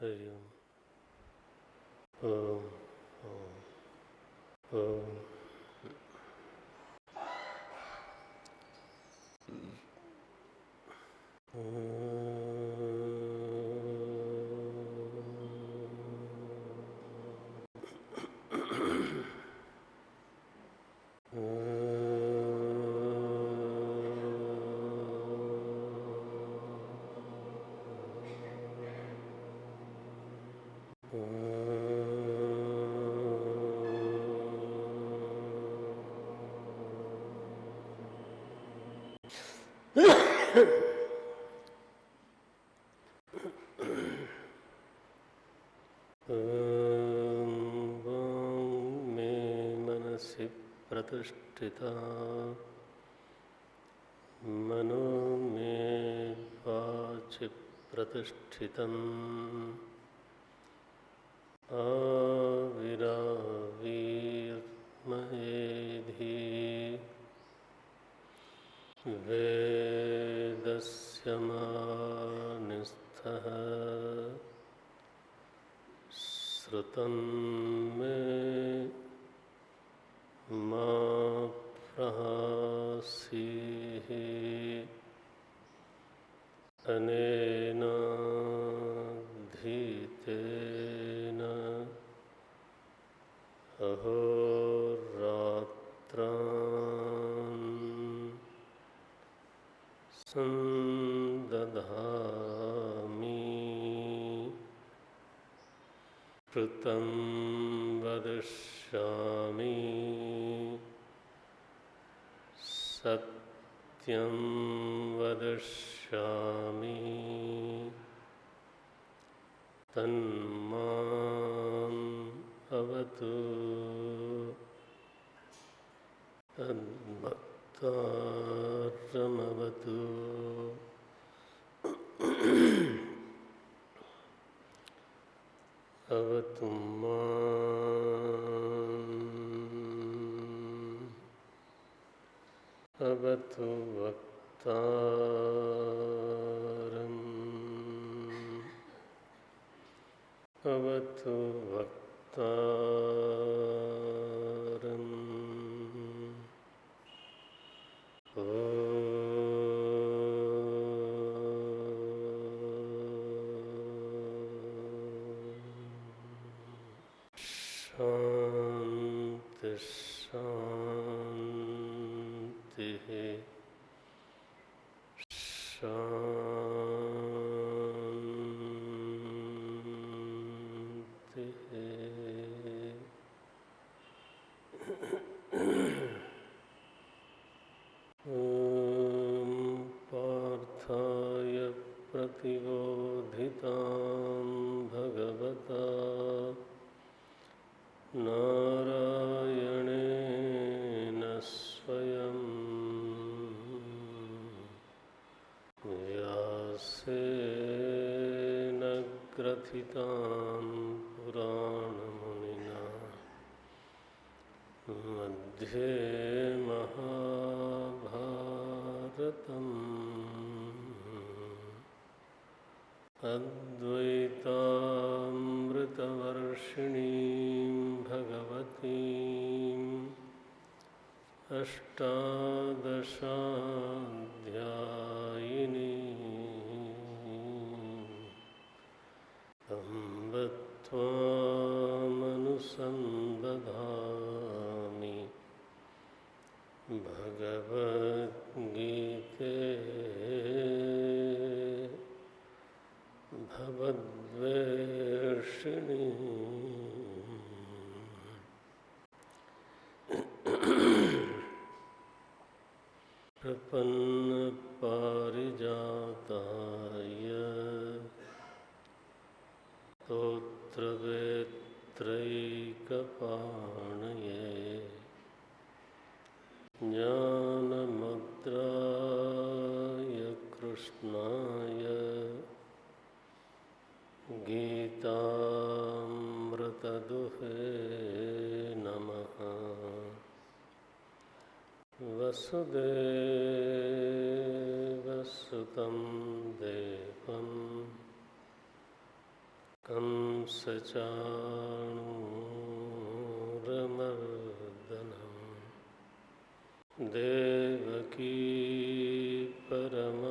हरि ओम। ओम ओम ओम। मे मनसि प्रतिष्ठिता मनो मे वाचि प्रतिष्ठितम् आविरावीर्महेधि वेदस्य मानिस्थः श्रुतं मे मा प्रहासीः अनेनाधीतेन अहोरात्रान् संदधामि कृतं वदिष्यामि सत्यं वदिष्यामि तन्माम् अवतु तद्भक्तारमवतु। अवतु माम् अवतु वक्तारम् अवतु वक्तारम्। शांति शांति शांति। ओम पार्थाय प्रतिबोधितां भगवता नारायणेन स्वयं व्यासेन ग्रथितां पुराणमुनिना मध्ये महाभारतम् अद्वैतामृतवर्षिणीं भगवतीम् अष्टादशाध्यायिनीम् अम्ब त्वामनुसन्दधामि भगवद्गीते भवद्वेषिणी। प्रपन्नपारिजाताय स्तोत्रवेत्रैकपाणये ज्ञानमुद्राय कृष्णाय गीतामृतदुहे नमः। वसुदेवसुतं देवं कंसचाणूरमर्दनम् देवकी परमानन्दम्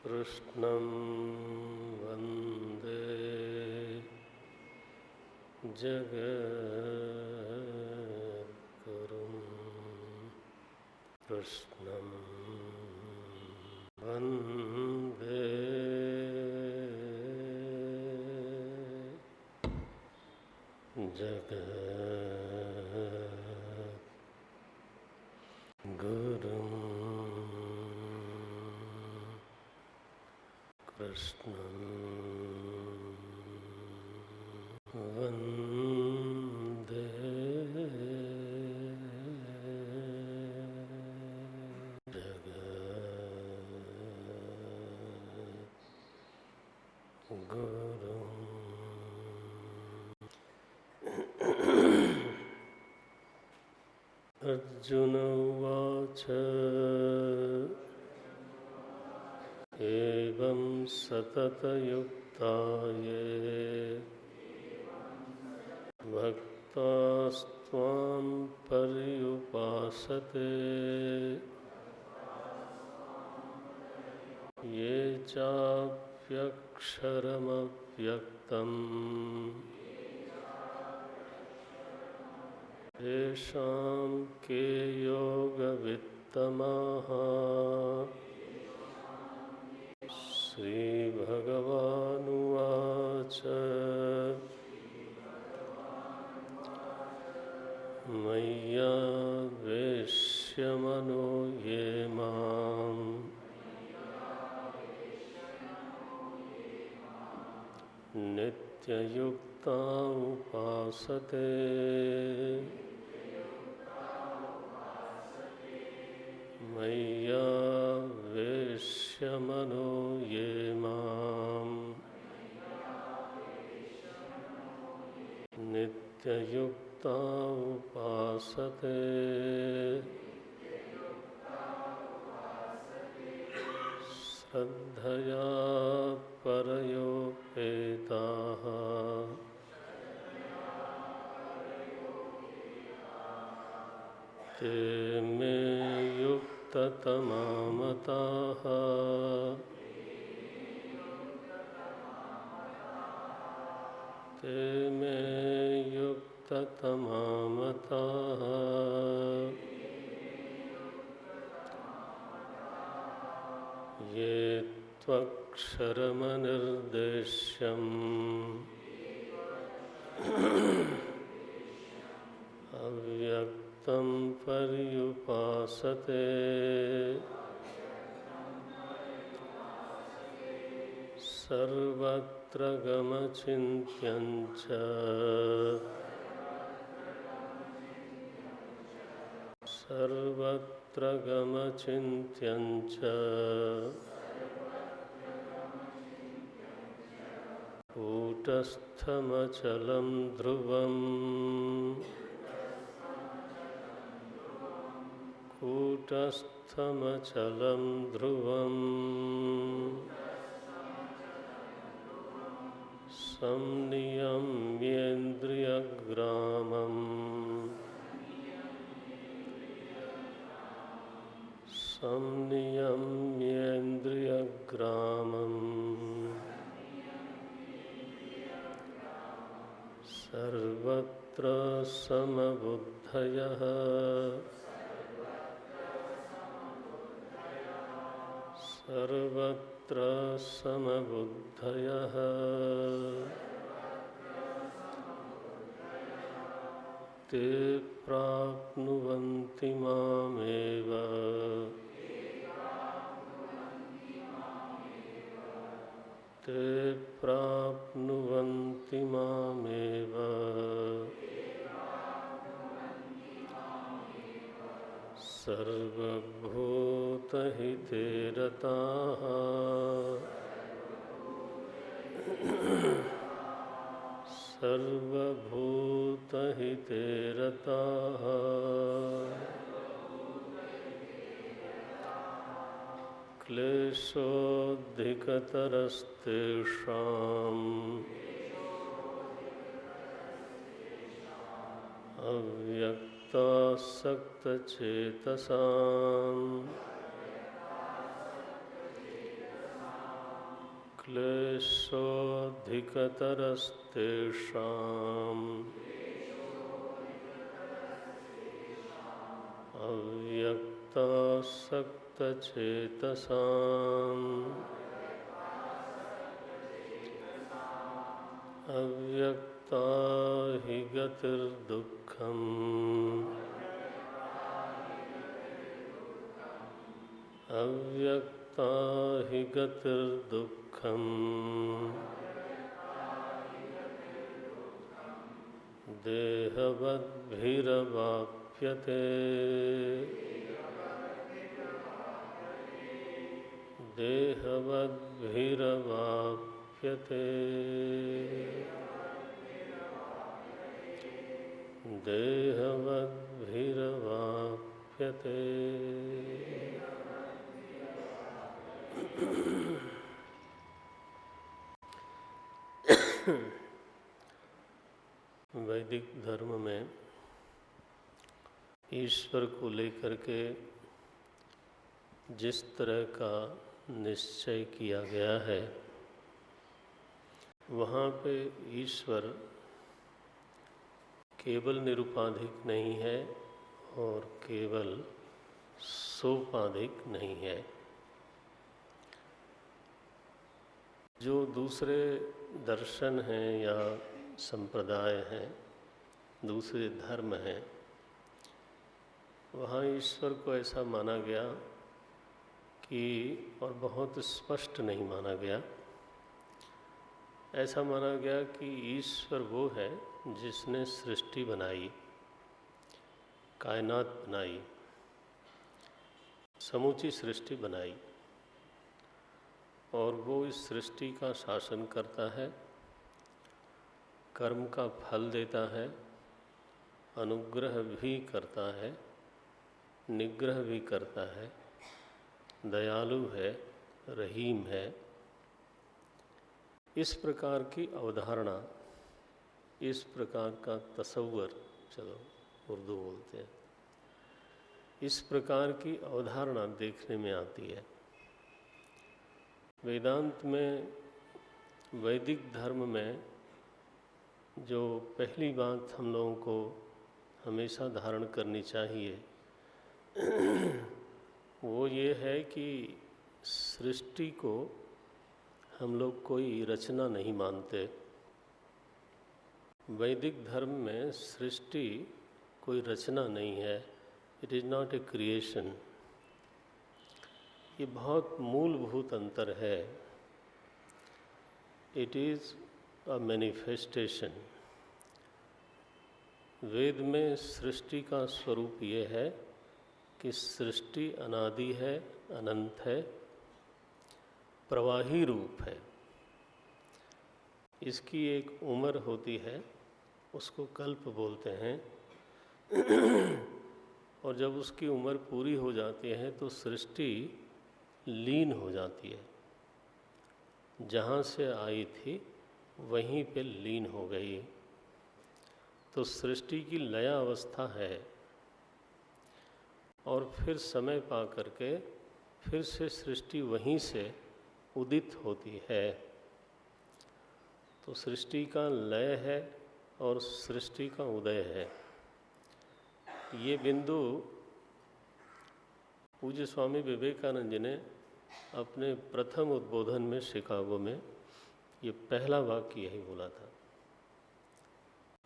कृष्णं वन्दे जगद्गुरुं कृष्णं वन्दे जगद्गुरुं कृष्णं वन्दे जगद्गुरुम्। अर्जुन उवाच एवं सततयुक्ता ये भक्तास्त्वां पर्युपासते ये चाप्यक्षरमव्यक्तम् तेषां के योगवित्तमाः। श्रीभगवानुवाच मय्यावेश्य मनो ये माम् नित्ययुक्ता उपासते मय्यावेश्य मनो ये माम् नित्ययुक्ता उपासते श्रद्धया परयोपेताः ते मे युक्ततमा मताः। ते मे युक्ततमा मताः। ये त्वक्षरमनिर्देश्यम् अव्यक्तं पर्युपासते सर्वत्र गमचिन्त्यं च सर्वत्र गमचिन्त्यं च कूटस्थमचलं ध्रुवम् कूटस्थमचलं ध्रुवम् संनियम्येन्द्रियग्रामम् संनियम्येन्द्रियग्रामम् सर्वत्र समबुद्धयः सर्वत्र समबुद्धयः ते प्राप्नुवन्ति मामेव ते प्राप्नुवन्ति मामेव सर्वभूतहिते रताः सर्वभूतहिते रताः क्लेशोऽधिकतरस्तेषाम् अव्यक्तासक्तचेतसाम् क्लेशोऽधिकतरस्तेषाम् अव्यक्तासक्तचेतसाम् अव्यक्ता हि गतिर्दुःखम् अव्यक्ता हि गतिर्दुःखम् देहवद्भिरवाप्यते देहवद्भिरवाप्यते देहवद्भिरवाप्यते। वैदिक धर्म में ईश्वर को लेकर के जिस तरह का निश्चय किया गया है, वहाँ पे ईश्वर केवल निरुपाधिक नहीं है और केवल सोपाधिक नहीं है। जो दूसरे दर्शन हैं या संप्रदाय हैं, दूसरे धर्म हैं, वहाँ ईश्वर को ऐसा माना गया कि, और बहुत स्पष्ट नहीं माना गया, ऐसा माना गया कि ईश्वर वो है जिसने सृष्टि बनाई, कायनात बनाई, समूची सृष्टि बनाई, और वो इस सृष्टि का शासन करता है, कर्म का फल देता है, अनुग्रह भी करता है, निग्रह भी करता है, दयालु है, रहीम है। इस प्रकार की अवधारणा, इस प्रकार का तसव्वुर, चलो उर्दू बोलते हैं, इस प्रकार की अवधारणा देखने में आती है। वेदांत में, वैदिक धर्म में जो पहली बात हम लोगों को हमेशा धारण करनी चाहिए वो ये है कि सृष्टि को हम लोग कोई रचना नहीं मानते। वैदिक धर्म में सृष्टि कोई रचना नहीं है, it is not a creation. ये बहुत मूलभूत अंतर है। It is a manifestation. Veda में सृष्टि का स्वरूप ये है कि सृष्टि अनादि है, अनंत है, प्रवाही रूप है। इसकी एक उम्र होती है, उसको कल्प बोलते हैं और जब उसकी उम्र पूरी हो जाती है तो सृष्टि लीन हो जाती है। जहाँ से आई थी वहीं पे लीन हो गई। तो सृष्टि की लया अवस्था है और फिर समय पा करके फिर से सृष्टि वहीं से उदित होती है। तो सृष्टि का लय है और सृष्टि का उदय है। ये बिंदु पूज्य स्वामी विवेकानंद जी ने अपने प्रथम उद्बोधन में शिकागो में ये पहला वाक्य यही बोला था।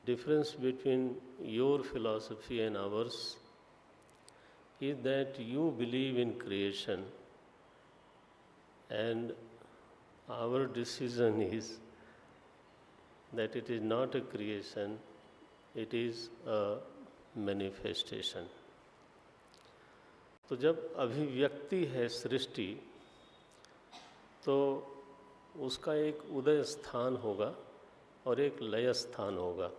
Difference between your philosophy and hours is that you believe in creation and our decision is that it is not a creation, it is a manifestation. तो जब अभिव्यक्ति है सृष्टि तो उसका एक उदय स्थान होगा और एक लय स्थान होगा।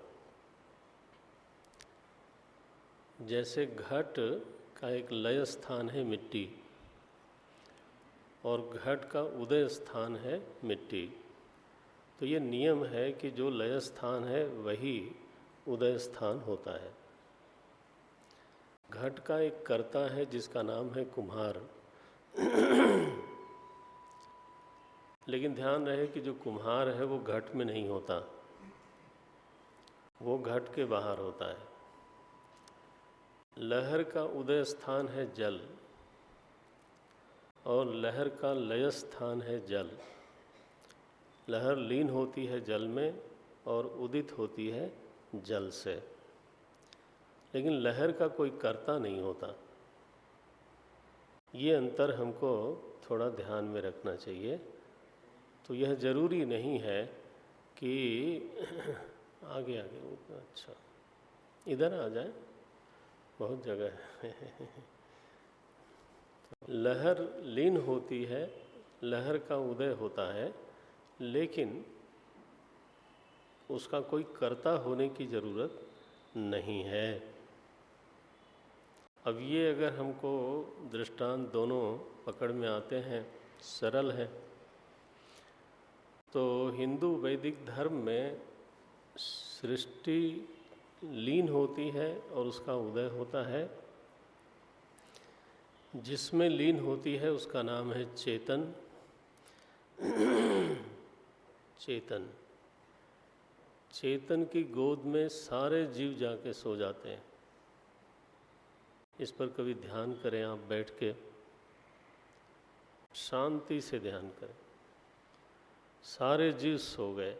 जैसे घट का एक लय स्थान है मिट्टी, और घट का उदय स्थान है मिट्टी। तो ये नियम है कि जो लय स्थान है वही उदय स्थान होता है। घट का एक कर्ता है जिसका नाम है कुम्हार। लेकिन ध्यान रहे कि जो कुम्हार है वो घट में नहीं होता, वो घट के बाहर होता है। लहर का उदय स्थान है जल और लहर का लय स्थान है जल। लहर लीन होती है जल में और उदित होती है जल से, लेकिन लहर का कोई कर्ता नहीं होता। ये अंतर हमको थोड़ा ध्यान में रखना चाहिए। तो यह जरूरी नहीं है कि आगे आगे अच्छा इधर आ जाए, बहुत जगह है। लहर लीन होती है, लहर का उदय होता है, लेकिन उसका कोई कर्ता होने की ज़रूरत नहीं है। अब ये अगर हमको दृष्टांत दोनों पकड़ में आते हैं, सरल है। तो हिंदू वैदिक धर्म में सृष्टि लीन होती है और उसका उदय होता है। जिसमें लीन होती है उसका नाम है चेतन। चेतन, चेतन की गोद में सारे जीव जाके सो जाते हैं। इस पर कभी ध्यान करें आप बैठ के, शांति से ध्यान करें। सारे जीव सो गए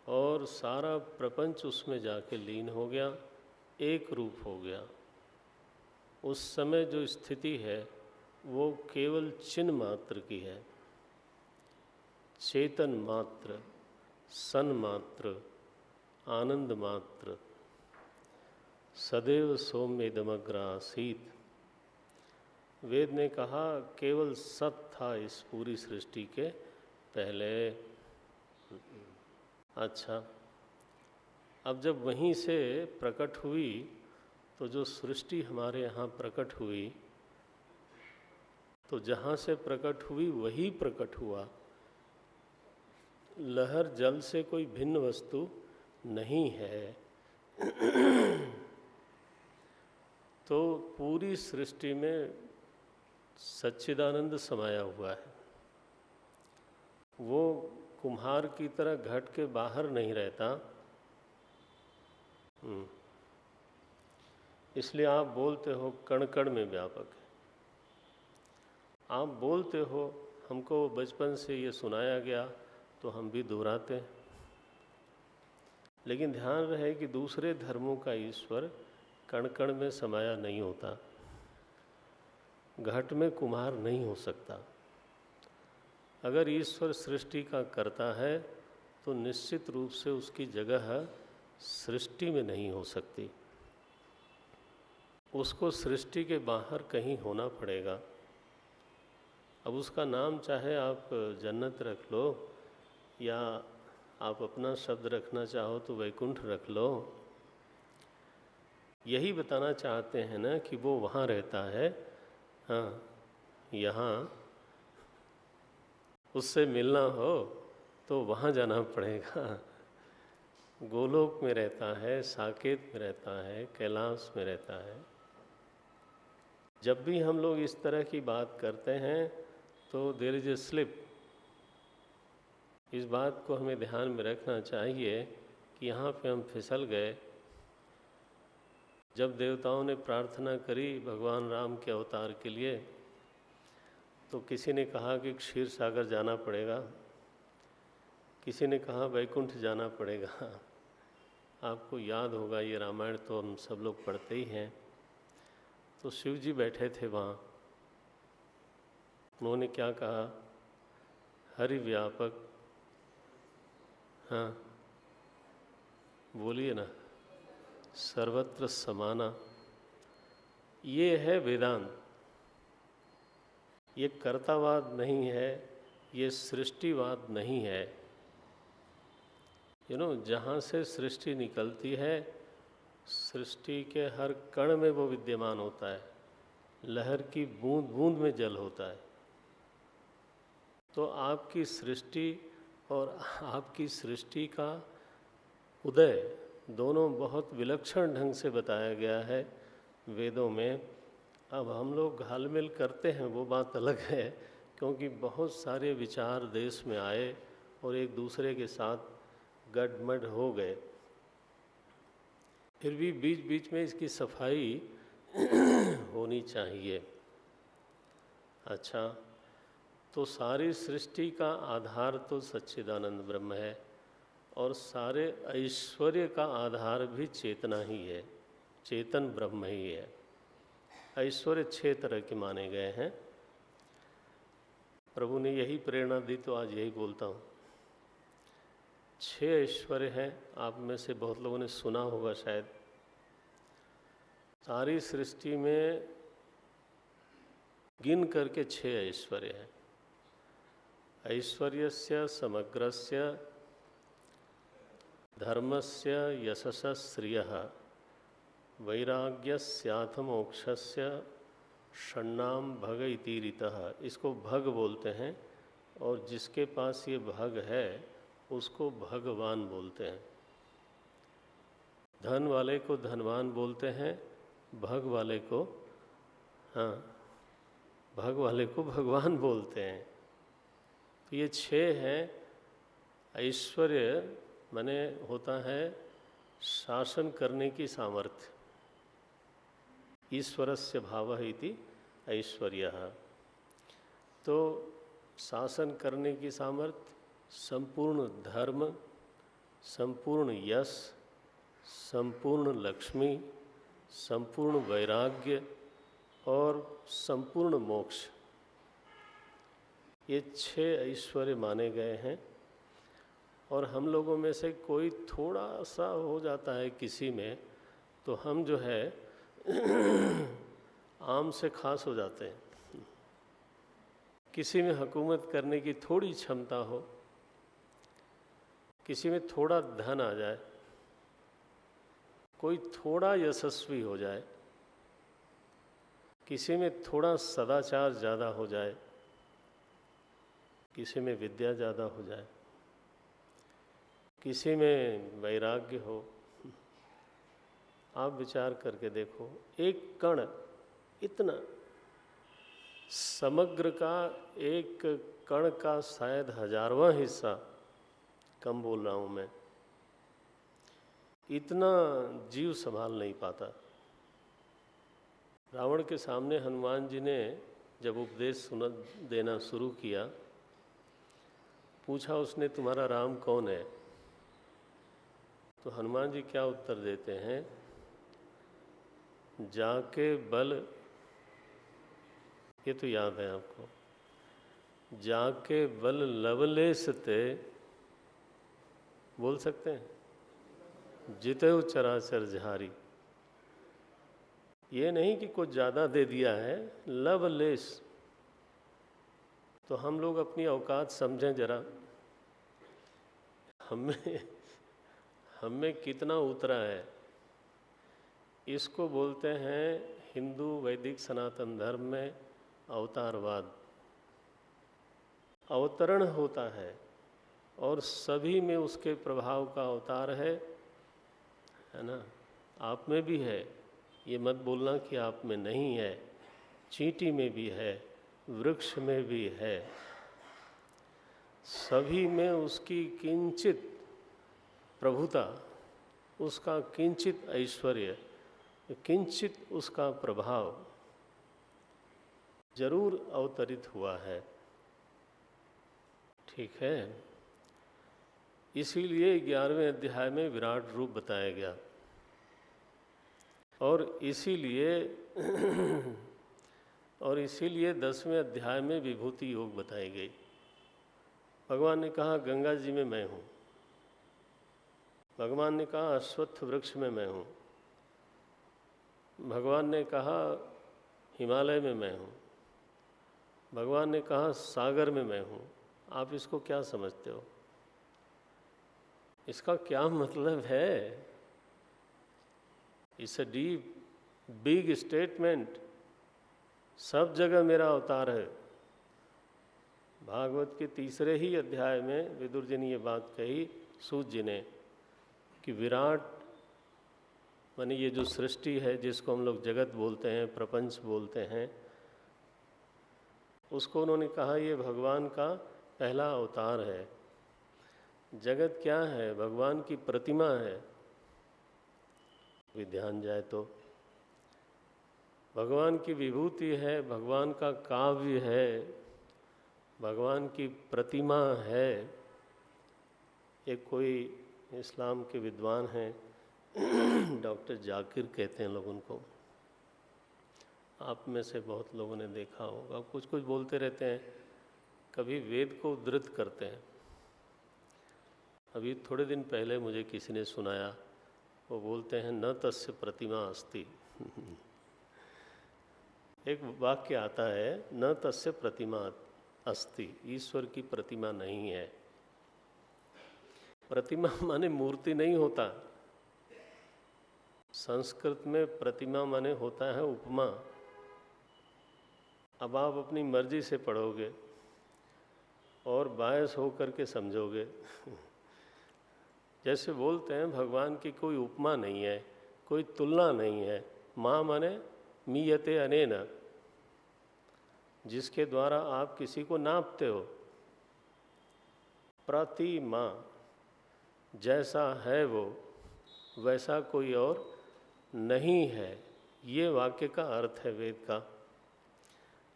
और सारा प्रपंच उसमें जाके लीन हो गया, एक रूप हो गया। उस समय जो स्थिति है वो केवल चिन्ह मात्र की है। चेतन मात्र, सन मात्र, आनंद मात्र, सदैव सौम्येदमग्र आसीत। वेद ने कहा केवल सत था इस पूरी सृष्टि के पहले। अच्छा, अब जब वहीं से प्रकट हुई तो जो सृष्टि हमारे यहाँ प्रकट हुई, तो जहाँ से प्रकट हुई वही प्रकट हुआ। लहर जल से कोई भिन्न वस्तु नहीं है। तो पूरी सृष्टि में सच्चिदानंद समाया हुआ है। वो कुम्हार की तरह घट के बाहर नहीं रहता। इसलिए आप बोलते हो कण कण में व्यापक है। आप बोलते हो, हमको बचपन से ये सुनाया गया तो हम भी दोहराते हैं। लेकिन ध्यान रहे कि दूसरे धर्मों का ईश्वर कण कण में समाया नहीं होता। घट में कुम्हार नहीं हो सकता। अगर ईश्वर सृष्टि का करता है तो निश्चित रूप से उसकी जगह सृष्टि में नहीं हो सकती। उसको सृष्टि के बाहर कहीं होना पड़ेगा। अब उसका नाम चाहे आप जन्नत रख लो या आप अपना शब्द रखना चाहो तो वैकुंठ रख लो। यही बताना चाहते हैं ना कि वो वहाँ रहता है। हाँ, यहाँ उससे मिलना हो तो वहाँ जाना पड़ेगा। गोलोक में रहता है, साकेत में रहता है, कैलाश में रहता है। जब भी हम लोग इस तरह की बात करते हैं तो देयर इज ए स्लिप। इस बात को हमें ध्यान में रखना चाहिए कि यहाँ पे हम फिसल गए। जब देवताओं ने प्रार्थना करी भगवान राम के अवतार के लिए, तो किसी ने कहा कि क्षीर सागर जाना पड़ेगा, किसी ने कहा वैकुंठ जाना पड़ेगा। आपको याद होगा, ये रामायण तो हम सब लोग पढ़ते ही हैं। तो शिव जी बैठे थे वहाँ। उन्होंने क्या कहा? हरि व्यापक, हाँ बोलिए ना, सर्वत्र समाना। ये है वेदांत। ये कर्तावाद नहीं है, ये सृष्टिवाद नहीं है। जहाँ से सृष्टि निकलती है, सृष्टि के हर कण में वो विद्यमान होता है। लहर की बूंद बूंद में जल होता है। तो आपकी सृष्टि और आपकी सृष्टि का उदय दोनों बहुत विलक्षण ढंग से बताया गया है वेदों में। अब हम लोग घालमेल करते हैं वो बात अलग है, क्योंकि बहुत सारे विचार देश में आए और एक दूसरे के साथ गडमड हो गए। फिर भी बीच बीच में इसकी सफाई होनी चाहिए। अच्छा, तो सारी सृष्टि का आधार तो सच्चिदानंद ब्रह्म है और सारे ऐश्वर्य का आधार भी चेतना ही है, चेतन ब्रह्म ही है। ऐश्वर्य 6 तरह के माने गए हैं। प्रभु ने यही प्रेरणा दी तो आज यही बोलता हूँ। 6 ऐश्वर्य हैं, आप में से बहुत लोगों ने सुना होगा शायद। सारी सृष्टि में गिन करके 6 ऐश्वर्य हैं। ऐश्वर्यस्य समग्रस्य धर्मस्य यशस्य श्रियः वैराग्यस्याथ मोक्षस्य षण्णाम भग इति रीतः। इसको भग बोलते हैं और जिसके पास ये भग है उसको भगवान बोलते हैं। धन वाले को धनवान बोलते हैं, भग वाले को भग वाले को भगवान बोलते हैं। तो ये 6 हैं। ऐश्वर्य माने होता है शासन करने की सामर्थ्य। ईश्वरस्य भावः इति ऐश्वर्यः। तो शासन करने की सामर्थ्य, संपूर्ण धर्म, संपूर्ण यश, संपूर्ण लक्ष्मी, संपूर्ण वैराग्य और संपूर्ण मोक्ष, ये 6 ऐश्वर्य माने गए हैं। और हम लोगों में से कोई थोड़ा सा हो जाता है किसी में, तो हम जो है आम से खास हो जाते हैं। किसी में हुकूमत करने की थोड़ी क्षमता हो, किसी में थोड़ा धन आ जाए, कोई थोड़ा यशस्वी हो जाए, किसी में थोड़ा सदाचार ज़्यादा हो जाए, किसी में विद्या ज़्यादा हो जाए, किसी में वैराग्य हो। आप विचार करके देखो, एक कण इतना समग्र का एक कण का शायद 1000वां हिस्सा, कम बोल रहा हूँ मैं, इतना जीव संभाल नहीं पाता। रावण के सामने हनुमान जी ने जब उपदेश देना शुरू किया, पूछा उसने तुम्हारा राम कौन है? तो हनुमान जी क्या उत्तर देते हैं? जाके बल, ये तो याद है आपको, जाके बल लवलेश ते, बोल सकते हैं, जितेउ चराचर झारी। ये नहीं कि कुछ ज़्यादा दे दिया है, लवलेश। तो हम लोग अपनी औकात समझें जरा, हमें कितना उतरा है। इसको बोलते हैं हिंदू वैदिक सनातन धर्म में अवतारवाद। अवतरण होता है और सभी में उसके प्रभाव का अवतार है ना। आप में भी है, ये मत बोलना कि आप में नहीं है। चींटी में भी है, वृक्ष में भी है, सभी में उसकी किंचित प्रभुता, उसका किंचित ऐश्वर्य, किंचित उसका प्रभाव जरूर अवतरित हुआ है। ठीक है, इसीलिए 11वें अध्याय में विराट रूप बताया गया और इसीलिए 10वें अध्याय में विभूति योग बताई गई। भगवान ने कहा गंगा जी में मैं हूँ, भगवान ने कहा अश्वत्थ वृक्ष में मैं हूँ, भगवान ने कहा हिमालय में मैं हूँ, भगवान ने कहा सागर में मैं हूँ। आप इसको क्या समझते हो? इसका क्या मतलब है? It's a deep big statement. सब जगह मेरा अवतार है। भागवत के तीसरे ही अध्याय में विदुर जी ने ये बात कही सूत जी ने कि विराट माने ये जो सृष्टि है जिसको हम लोग जगत बोलते हैं, प्रपंच बोलते हैं, उसको उन्होंने कहा ये भगवान का पहला अवतार है। जगत क्या है? भगवान की प्रतिमा है। भी ध्यान जाए तो भगवान की विभूति है, भगवान का काव्य है, भगवान की प्रतिमा है। एक कोई इस्लाम के विद्वान हैं डॉक्टर जाकिर कहते हैं लोग उनको, आप में से बहुत लोगों ने देखा होगा, कुछ कुछ बोलते रहते हैं, कभी वेद को उद्धृत करते हैं। अभी थोड़े दिन पहले मुझे किसी ने सुनाया, वो बोलते हैं न तस्य प्रतिमा अस्ति एक वाक्य आता है न तस्य प्रतिमा अस्ति, ईश्वर की प्रतिमा नहीं है। प्रतिमा माने मूर्ति नहीं होता, संस्कृत में प्रतिमा माने होता है उपमा। अब आप अपनी मर्जी से पढ़ोगे और बायस होकर के समझोगे जैसे बोलते हैं भगवान की कोई उपमा नहीं है, कोई तुलना नहीं है। माँ माने मीयते अनेन, जिसके द्वारा आप किसी को नापते हो। प्रतिमा, जैसा है वो वैसा कोई और नहीं है, ये वाक्य का अर्थ है वेद का।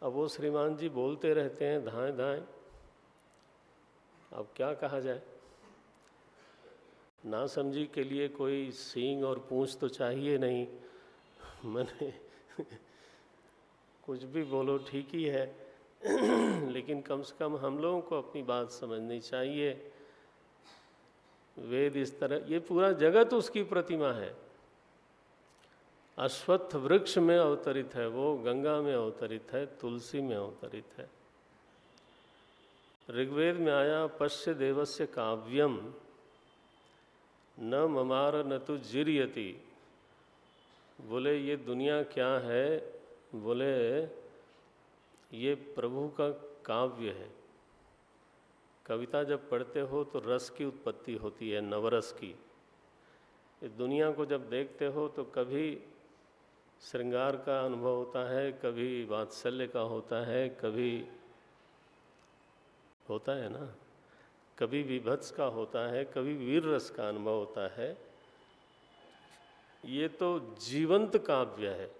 अब वो श्रीमान जी बोलते रहते हैं धाएं धाएं, अब क्या कहा जाए। ना समझी के लिए कोई सींग और पूंछ तो चाहिए नहीं, मैंने कुछ भी बोलो ठीक ही है लेकिन कम से कम हम लोगों को अपनी बात समझनी चाहिए। वेद इस तरह, ये पूरा जगत उसकी प्रतिमा है। अश्वत्थ वृक्ष में अवतरित है वो, गंगा में अवतरित है, तुलसी में अवतरित है। ऋग्वेद में आया पश्य देवस्य काव्यम न ममार न तु जिर्यति। बोले ये दुनिया क्या है? बोले ये प्रभु का काव्य है। कविता जब पढ़ते हो तो रस की उत्पत्ति होती है, नवरस की। इस दुनिया को जब देखते हो तो कभी श्रृंगार का अनुभव होता है, कभी वात्सल्य का होता है, कभी होता है ना, कभी विभत्स का होता है, कभी वीर रस का अनुभव होता है। ये तो जीवंत काव्य है,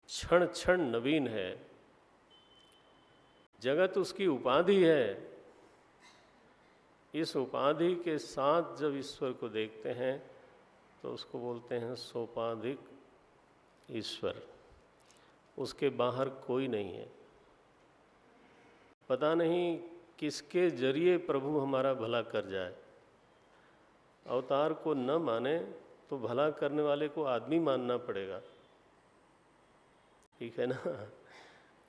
क्षण क्षण नवीन है। जगत उसकी उपाधि है। इस उपाधि के साथ जब ईश्वर को देखते हैं तो उसको बोलते हैं सोपाधिक ईश्वर। उसके बाहर कोई नहीं है। पता नहीं किसके जरिए प्रभु हमारा भला कर जाए। अवतार को न माने तो भला करने वाले को आदमी मानना पड़ेगा, ठीक है ना।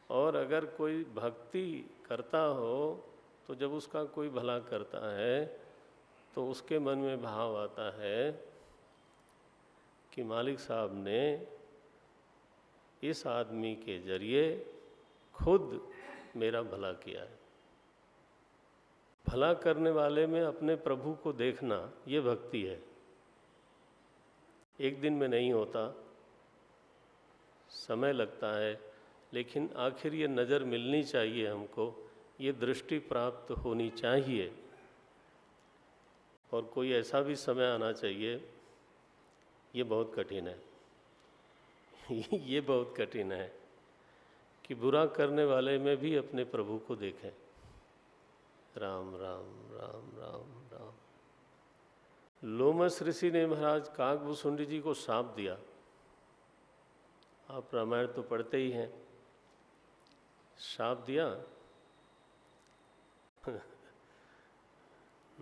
और अगर कोई भक्ति करता हो तो जब उसका कोई भला करता है तो उसके मन में भाव आता है कि मालिक साहब ने इस आदमी के जरिए खुद मेरा भला किया है। भला करने वाले में अपने प्रभु को देखना, ये भक्ति है। एक दिन में नहीं होता, समय लगता है, लेकिन आखिर ये नज़र मिलनी चाहिए हमको, ये दृष्टि प्राप्त होनी चाहिए। और कोई ऐसा भी समय आना चाहिए, ये बहुत कठिन है ये बहुत कठिन है कि बुरा करने वाले में भी अपने प्रभु को देखें। राम राम राम राम राम। लोमस ऋषि ने महाराज काकभूषुंडी जी को शाप दिया। आप रामायण तो पढ़ते ही हैं। शाप दिया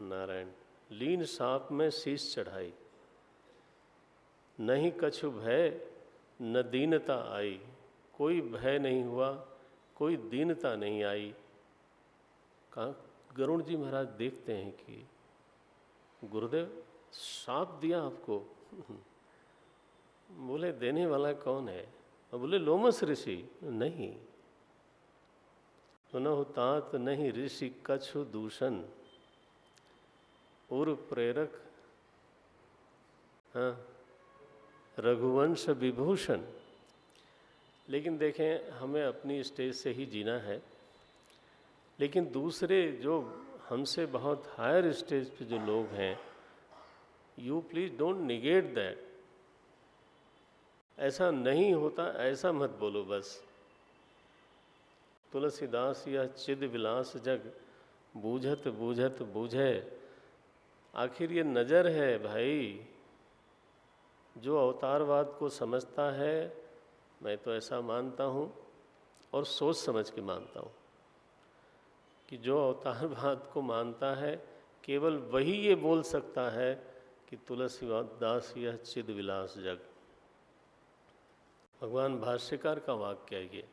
नारायण। लीन साप में शीश चढ़ाई, नहीं कछु भय न दीनता आई। कोई भय नहीं हुआ, कोई दीनता नहीं आई। कहाँ गरुण जी महाराज देखते हैं कि गुरुदेव शाप दिया आपको बोले देने वाला कौन है? बोले लोमस ऋषि। नहीं, सुनहु तात नहीं ऋषि कछु दूषण, उर प्रेरक हाँ रघुवंश विभूषण। लेकिन देखें, हमें अपनी स्टेज से ही जीना है, लेकिन दूसरे जो हमसे बहुत हायर स्टेज पे जो लोग हैं, you please don't negate that. ऐसा नहीं होता, ऐसा मत बोलो बस। तुलसीदास यह चिद विलास जग, बूझत बूझत बूझे। आखिर ये नज़र है भाई, जो अवतारवाद को समझता है, मैं तो ऐसा मानता हूँ और सोच समझ के मानता हूँ कि जो अवतारवाद को मानता है केवल वही ये बोल सकता है कि तुलसीदास यह चिद विलास जग। भगवान भाष्यकार का वाक्य है ये,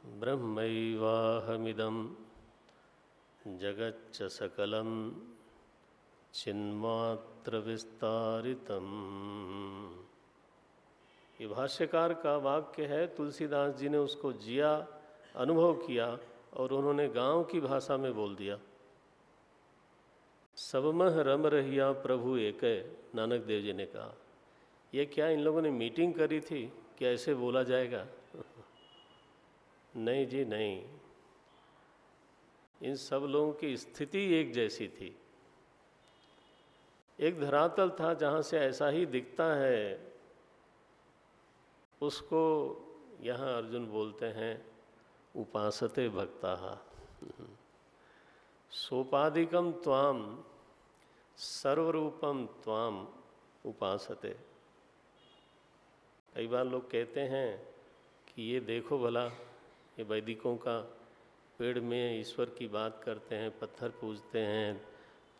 ब्रह्मैवाहमिदं जगच्च सकलं चिन्मात्र विस्तारितम। ये भाष्यकार का वाक्य है, तुलसीदास जी ने उसको जिया, अनुभव किया और उन्होंने गांव की भाषा में बोल दिया। सबमह रम रहिया प्रभु एक, नानक देव जी ने कहा। ये क्या इन लोगों ने मीटिंग करी थी कि ऐसे बोला जाएगा? नहीं जी नहीं, इन सब लोगों की स्थिति एक जैसी थी। एक धरातल था जहाँ से ऐसा ही दिखता है, उसको यहाँ अर्जुन बोलते हैं उपासते भक्ताः। सोपाधिकम त्वाम सर्वरूपम त्वाम उपासते। कई बार लोग कहते हैं कि ये देखो भला, ये वैदिकों का पेड़ में ईश्वर की बात करते हैं, पत्थर पूजते हैं,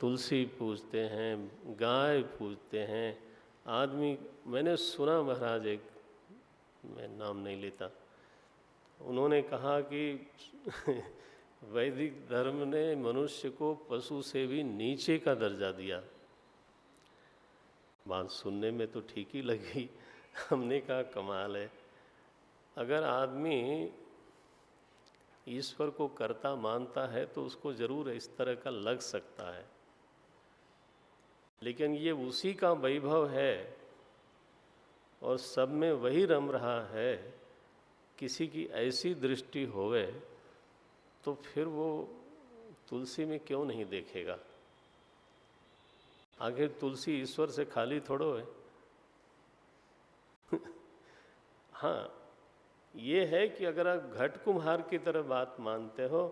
तुलसी पूजते हैं, गाय पूजते हैं, आदमी। मैंने सुना महाराज, एक मैं नाम नहीं लेता, उन्होंने कहा कि वैदिक धर्म ने मनुष्य को पशु से भी नीचे का दर्जा दिया। बात सुनने में तो ठीक ही लगी। हमने कहा कमाल है, अगर आदमी ईश्वर को कर्ता मानता है तो उसको जरूर इस तरह का लग सकता है, लेकिन ये उसी का वैभव है और सब में वही रम रहा है। किसी की ऐसी दृष्टि होवे तो फिर वो तुलसी में क्यों नहीं देखेगा? आखिर तुलसी ईश्वर से खाली थोड़ो है। हाँ, ये है कि अगर आप घट कुम्हार की तरह बात मानते हो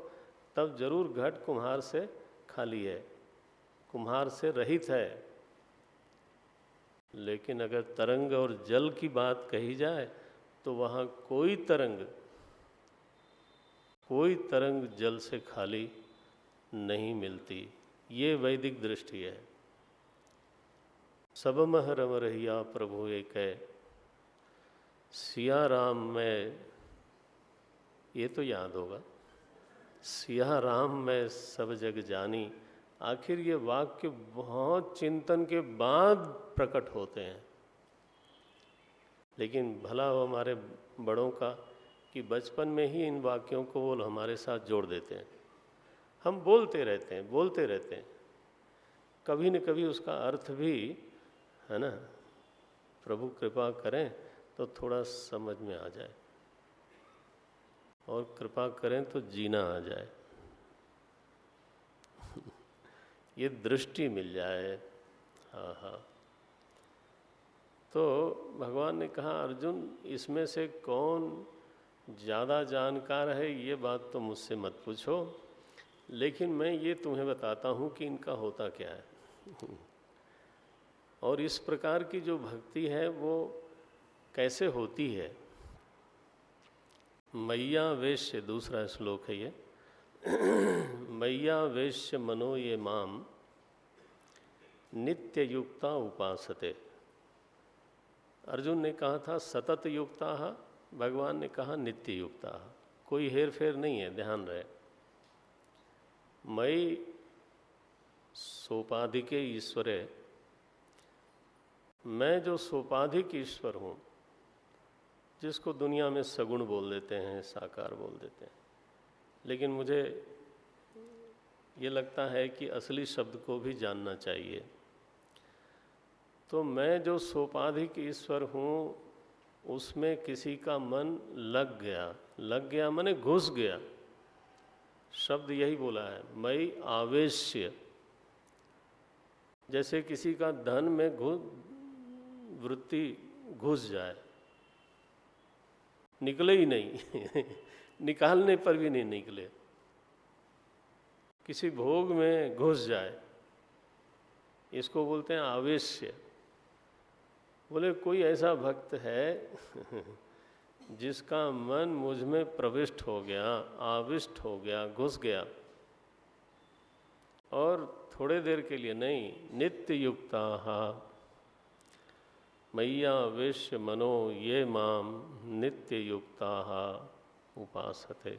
तब जरूर घट कुम्हार से खाली है, कुम्हार से रहित है। लेकिन अगर तरंग और जल की बात कही जाए तो वहाँ कोई तरंग जल से खाली नहीं मिलती। ये वैदिक दृष्टि है। सबमह रम रहिया प्रभु एक है। सिया राम में, ये तो याद होगा, सिया राम में सब जग जानी। आखिर ये वाक्य बहुत चिंतन के बाद प्रकट होते हैं, लेकिन भला हो हमारे बड़ों का कि बचपन में ही इन वाक्यों को वो हमारे साथ जोड़ देते हैं। हम बोलते रहते हैं, कभी न कभी उसका अर्थ भी, है ना, प्रभु कृपा करें तो थोड़ा समझ में आ जाए, और कृपा करें तो जीना आ जाए, ये दृष्टि मिल जाए। हाँ हाँ। तो भगवान ने कहा, अर्जुन इसमें से कौन ज़्यादा जानकार है ये बात तो मुझसे मत पूछो, लेकिन मैं ये तुम्हें बताता हूँ कि इनका होता क्या है। और इस प्रकार की जो भक्ति है वो कैसे होती है। मैया वेश्य, दूसरा श्लोक है ये, मैया वेश्य मनो ये माम नित्य युक्ता उपासते। अर्जुन ने कहा था सतत युक्ता, भगवान ने कहा नित्य युक्ता। कोई हेर फेर नहीं है, ध्यान रहे। मई सोपाधिके ईश्वरे, मैं जो सोपाधिक ईश्वर हूँ, जिसको दुनिया में सगुण बोल देते हैं, साकार बोल देते हैं, लेकिन मुझे ये लगता है कि असली शब्द को भी जानना चाहिए। तो मैं जो सोपाधिक ईश्वर हूँ उसमें किसी का मन लग गया माने घुस गया, शब्द यही बोला है, मई आवेश्य। जैसे किसी का धन में वृत्ति घुस जाए, निकले ही नहीं निकालने पर भी नहीं निकले, किसी भोग में घुस जाए, इसको बोलते हैं आवेश्य। बोले कोई ऐसा भक्त है जिसका मन मुझ में प्रविष्ट हो गया, आविष्ट हो गया, घुस गया, और थोड़े देर के लिए नहीं, नित्य युक्ता मैया वेश्य मनो ये माम नित्य युक्ता उपासते।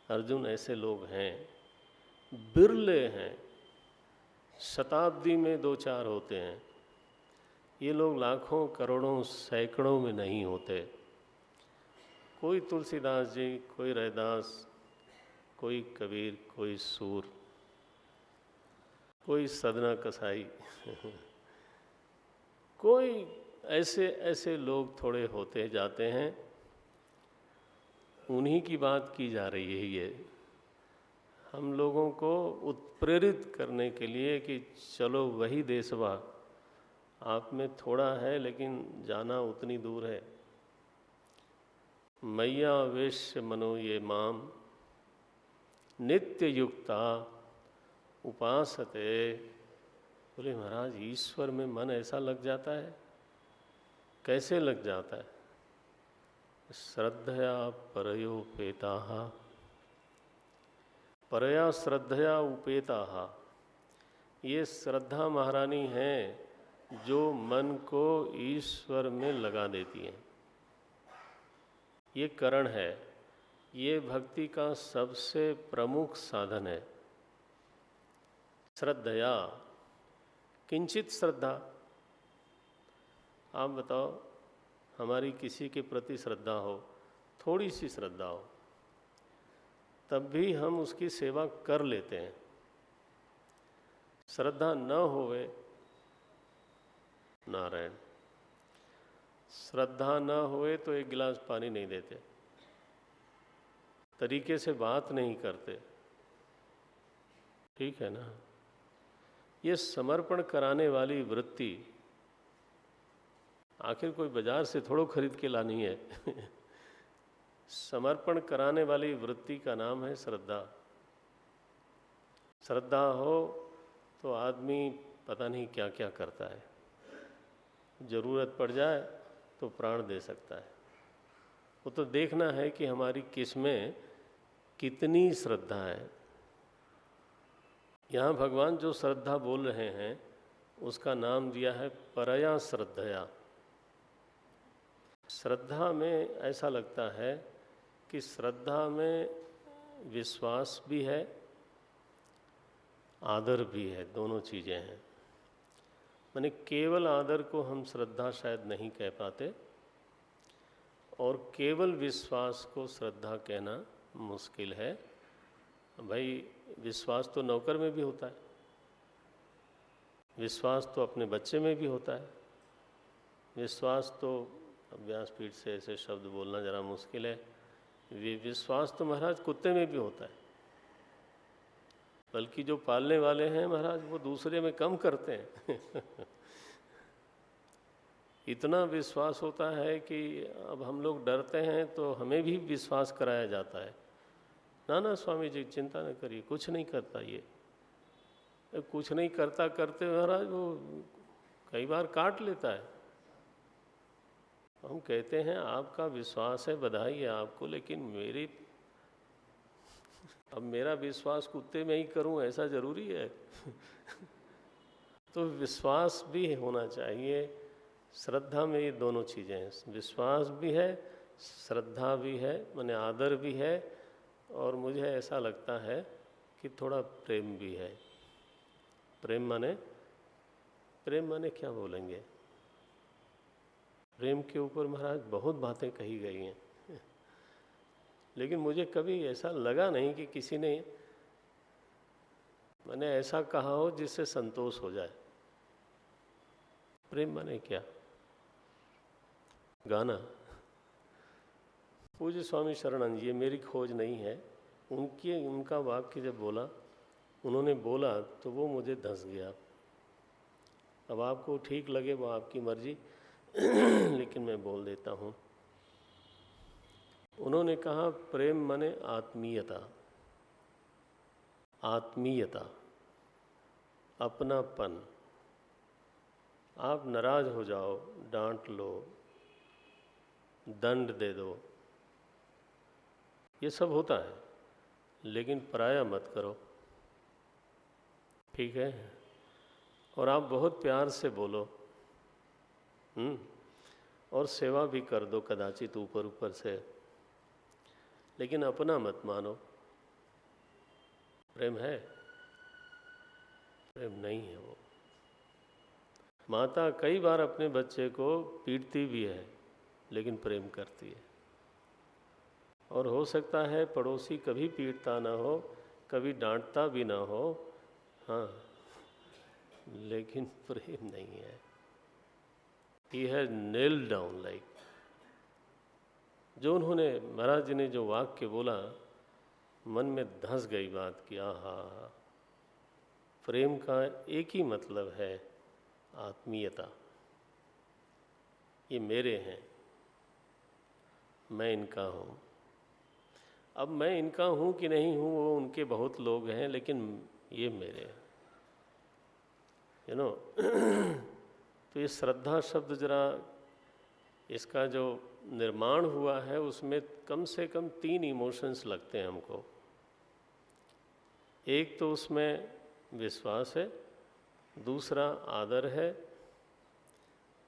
अर्जुन, ऐसे लोग हैं, बिरले हैं, शताब्दी में 2-4 होते हैं। ये लोग लाखों करोड़ों सैकड़ों में नहीं होते। कोई तुलसीदास जी, कोई रैदास, कोई कबीर, कोई सूर, कोई सदना कसाई कोई ऐसे ऐसे लोग थोड़े होते जाते हैं। उन्हीं की बात की जा रही है ये, हम लोगों को उत्प्रेरित करने के लिए कि चलो वही देशवा, आप में थोड़ा है लेकिन जाना उतनी दूर है। मैया वेश्य मनो ये माम नित्य युक्ता उपासते। बोले महाराज, ईश्वर में मन ऐसा लग जाता है? कैसे लग जाता है? श्रद्धया परयोपेता, परया श्रद्धया उपेता। ये श्रद्धा महारानी है जो मन को ईश्वर में लगा देती है। ये करण है, ये भक्ति का सबसे प्रमुख साधन है। श्रद्धया, किंचित श्रद्धा। आप बताओ, हमारी किसी के प्रति श्रद्धा हो, थोड़ी सी श्रद्धा हो, तब भी हम उसकी सेवा कर लेते हैं। श्रद्धा न होवे, नारायण, श्रद्धा न होए तो एक गिलास पानी नहीं देते, तरीके से बात नहीं करते, ठीक है ना? ये समर्पण कराने वाली वृत्ति आखिर कोई बाजार से थोड़ो खरीद के लानी है समर्पण कराने वाली वृत्ति का नाम है श्रद्धा। श्रद्धा हो तो आदमी पता नहीं क्या क्या करता है, जरूरत पड़ जाए तो प्राण दे सकता है। वो तो देखना है कि हमारी किस में कितनी श्रद्धा है। यहाँ भगवान जो श्रद्धा बोल रहे हैं उसका नाम दिया है परया श्रद्धया। श्रद्धा में ऐसा लगता है कि श्रद्धा में विश्वास भी है, आदर भी है, दोनों चीज़ें हैं। माने केवल आदर को हम श्रद्धा शायद नहीं कह पाते, और केवल विश्वास को श्रद्धा कहना मुश्किल है। भाई, विश्वास तो नौकर में भी होता है, विश्वास तो अपने बच्चे में भी होता है, विश्वास तो, व्यासपीठ से ऐसे शब्द बोलना ज़रा मुश्किल है, विश्वास तो महाराज कुत्ते में भी होता है। बल्कि जो पालने वाले हैं महाराज वो दूसरे में कम करते हैं इतना विश्वास होता है कि अब हम लोग डरते हैं तो हमें भी विश्वास कराया जाता है। ना ना स्वामी जी, चिंता न करिए, कुछ नहीं करता ये। कुछ नहीं करता करते महाराज वो कई बार काट लेता है। हम कहते हैं आपका विश्वास है, बधाई है आपको, लेकिन अब मेरा विश्वास कुत्ते में ही करूं ऐसा जरूरी है तो विश्वास भी होना चाहिए। श्रद्धा में ये दोनों चीज़ें हैं, विश्वास भी है, श्रद्धा भी है, माने आदर भी है, और मुझे ऐसा लगता है कि थोड़ा प्रेम भी है। प्रेम माने क्या बोलेंगे? प्रेम के ऊपर महाराज बहुत बातें कही गई हैं लेकिन मुझे कभी ऐसा लगा नहीं कि किसी ने मैंने ऐसा कहा हो जिससे संतोष हो जाए। प्रेम माने क्या? गाना? पूज्य स्वामी शरणानंद जी, ये मेरी खोज नहीं है, उनका वाक्य जब बोला, उन्होंने बोला तो वो मुझे धंस गया। अब आपको ठीक लगे वो आपकी मर्जी लेकिन मैं बोल देता हूँ। उन्होंने कहा प्रेम माने आत्मीयता, आत्मीयता, अपनापन। आप नाराज हो जाओ, डांट लो, दंड दे दो, ये सब होता है, लेकिन पराया मत करो, ठीक है? और आप बहुत प्यार से बोलो, और सेवा भी कर दो कदाचित ऊपर ऊपर से, लेकिन अपना मत मानो। प्रेम है? प्रेम नहीं है वो। माता कई बार अपने बच्चे को पीटती भी है, लेकिन प्रेम करती है। और हो सकता है पड़ोसी कभी पीटता ना हो, कभी डांटता भी ना हो, हाँ, लेकिन प्रेम नहीं है। He has nailed down, like जो उन्होंने महाराज जी ने जो वाक्य बोला, मन में धंस गई बात कि आहा, प्रेम का एक ही मतलब है आत्मीयता। ये मेरे हैं, मैं इनका हूँ। अब मैं इनका हूँ कि नहीं हूँ वो उनके बहुत लोग हैं, लेकिन ये मेरे हैं, तो ये श्रद्धा शब्द जरा इसका जो निर्माण हुआ है उसमें कम से कम 3 इमोशंस लगते हैं हमको। एक तो उसमें विश्वास है, दूसरा आदर है।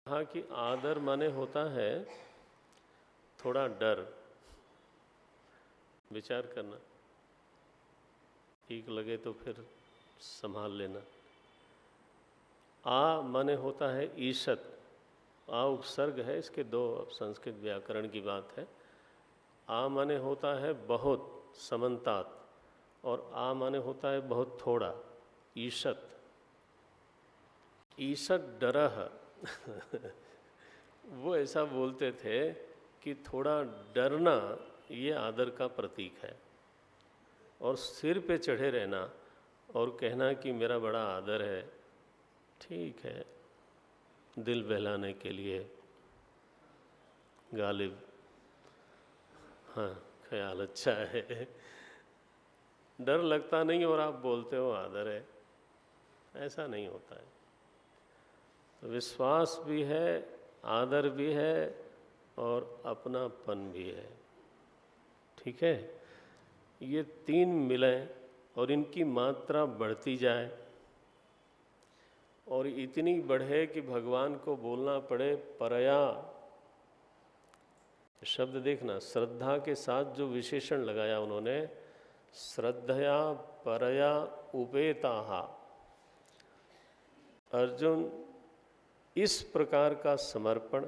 कहा कि आदर माने होता है थोड़ा डर, विचार करना, ठीक लगे तो फिर संभाल लेना। आ माने होता है ईशत, आ उपसर्ग है, इसके 2 संस्कृत व्याकरण की बात है। आ माने होता है बहुत, समन्तात, और आ माने होता है बहुत थोड़ा, ईशत। ईशत डरह वो ऐसा बोलते थे कि थोड़ा डरना ये आदर का प्रतीक है, और सिर पे चढ़े रहना और कहना कि मेरा बड़ा आदर है, ठीक है, दिल बहलाने के लिए, गालिब, हाँ, ख्याल अच्छा है, डर लगता नहीं और आप बोलते हो आदर है, ऐसा नहीं होता है। तो विश्वास भी है, आदर भी है, और अपनापन भी है, ठीक है? ये 3 मिलें और इनकी मात्रा बढ़ती जाए, और इतनी बढ़े कि भगवान को बोलना पड़े परया। शब्द देखना, श्रद्धा के साथ जो विशेषण लगाया उन्होंने, श्रद्धया परया उपेताहा। अर्जुन, इस प्रकार का समर्पण,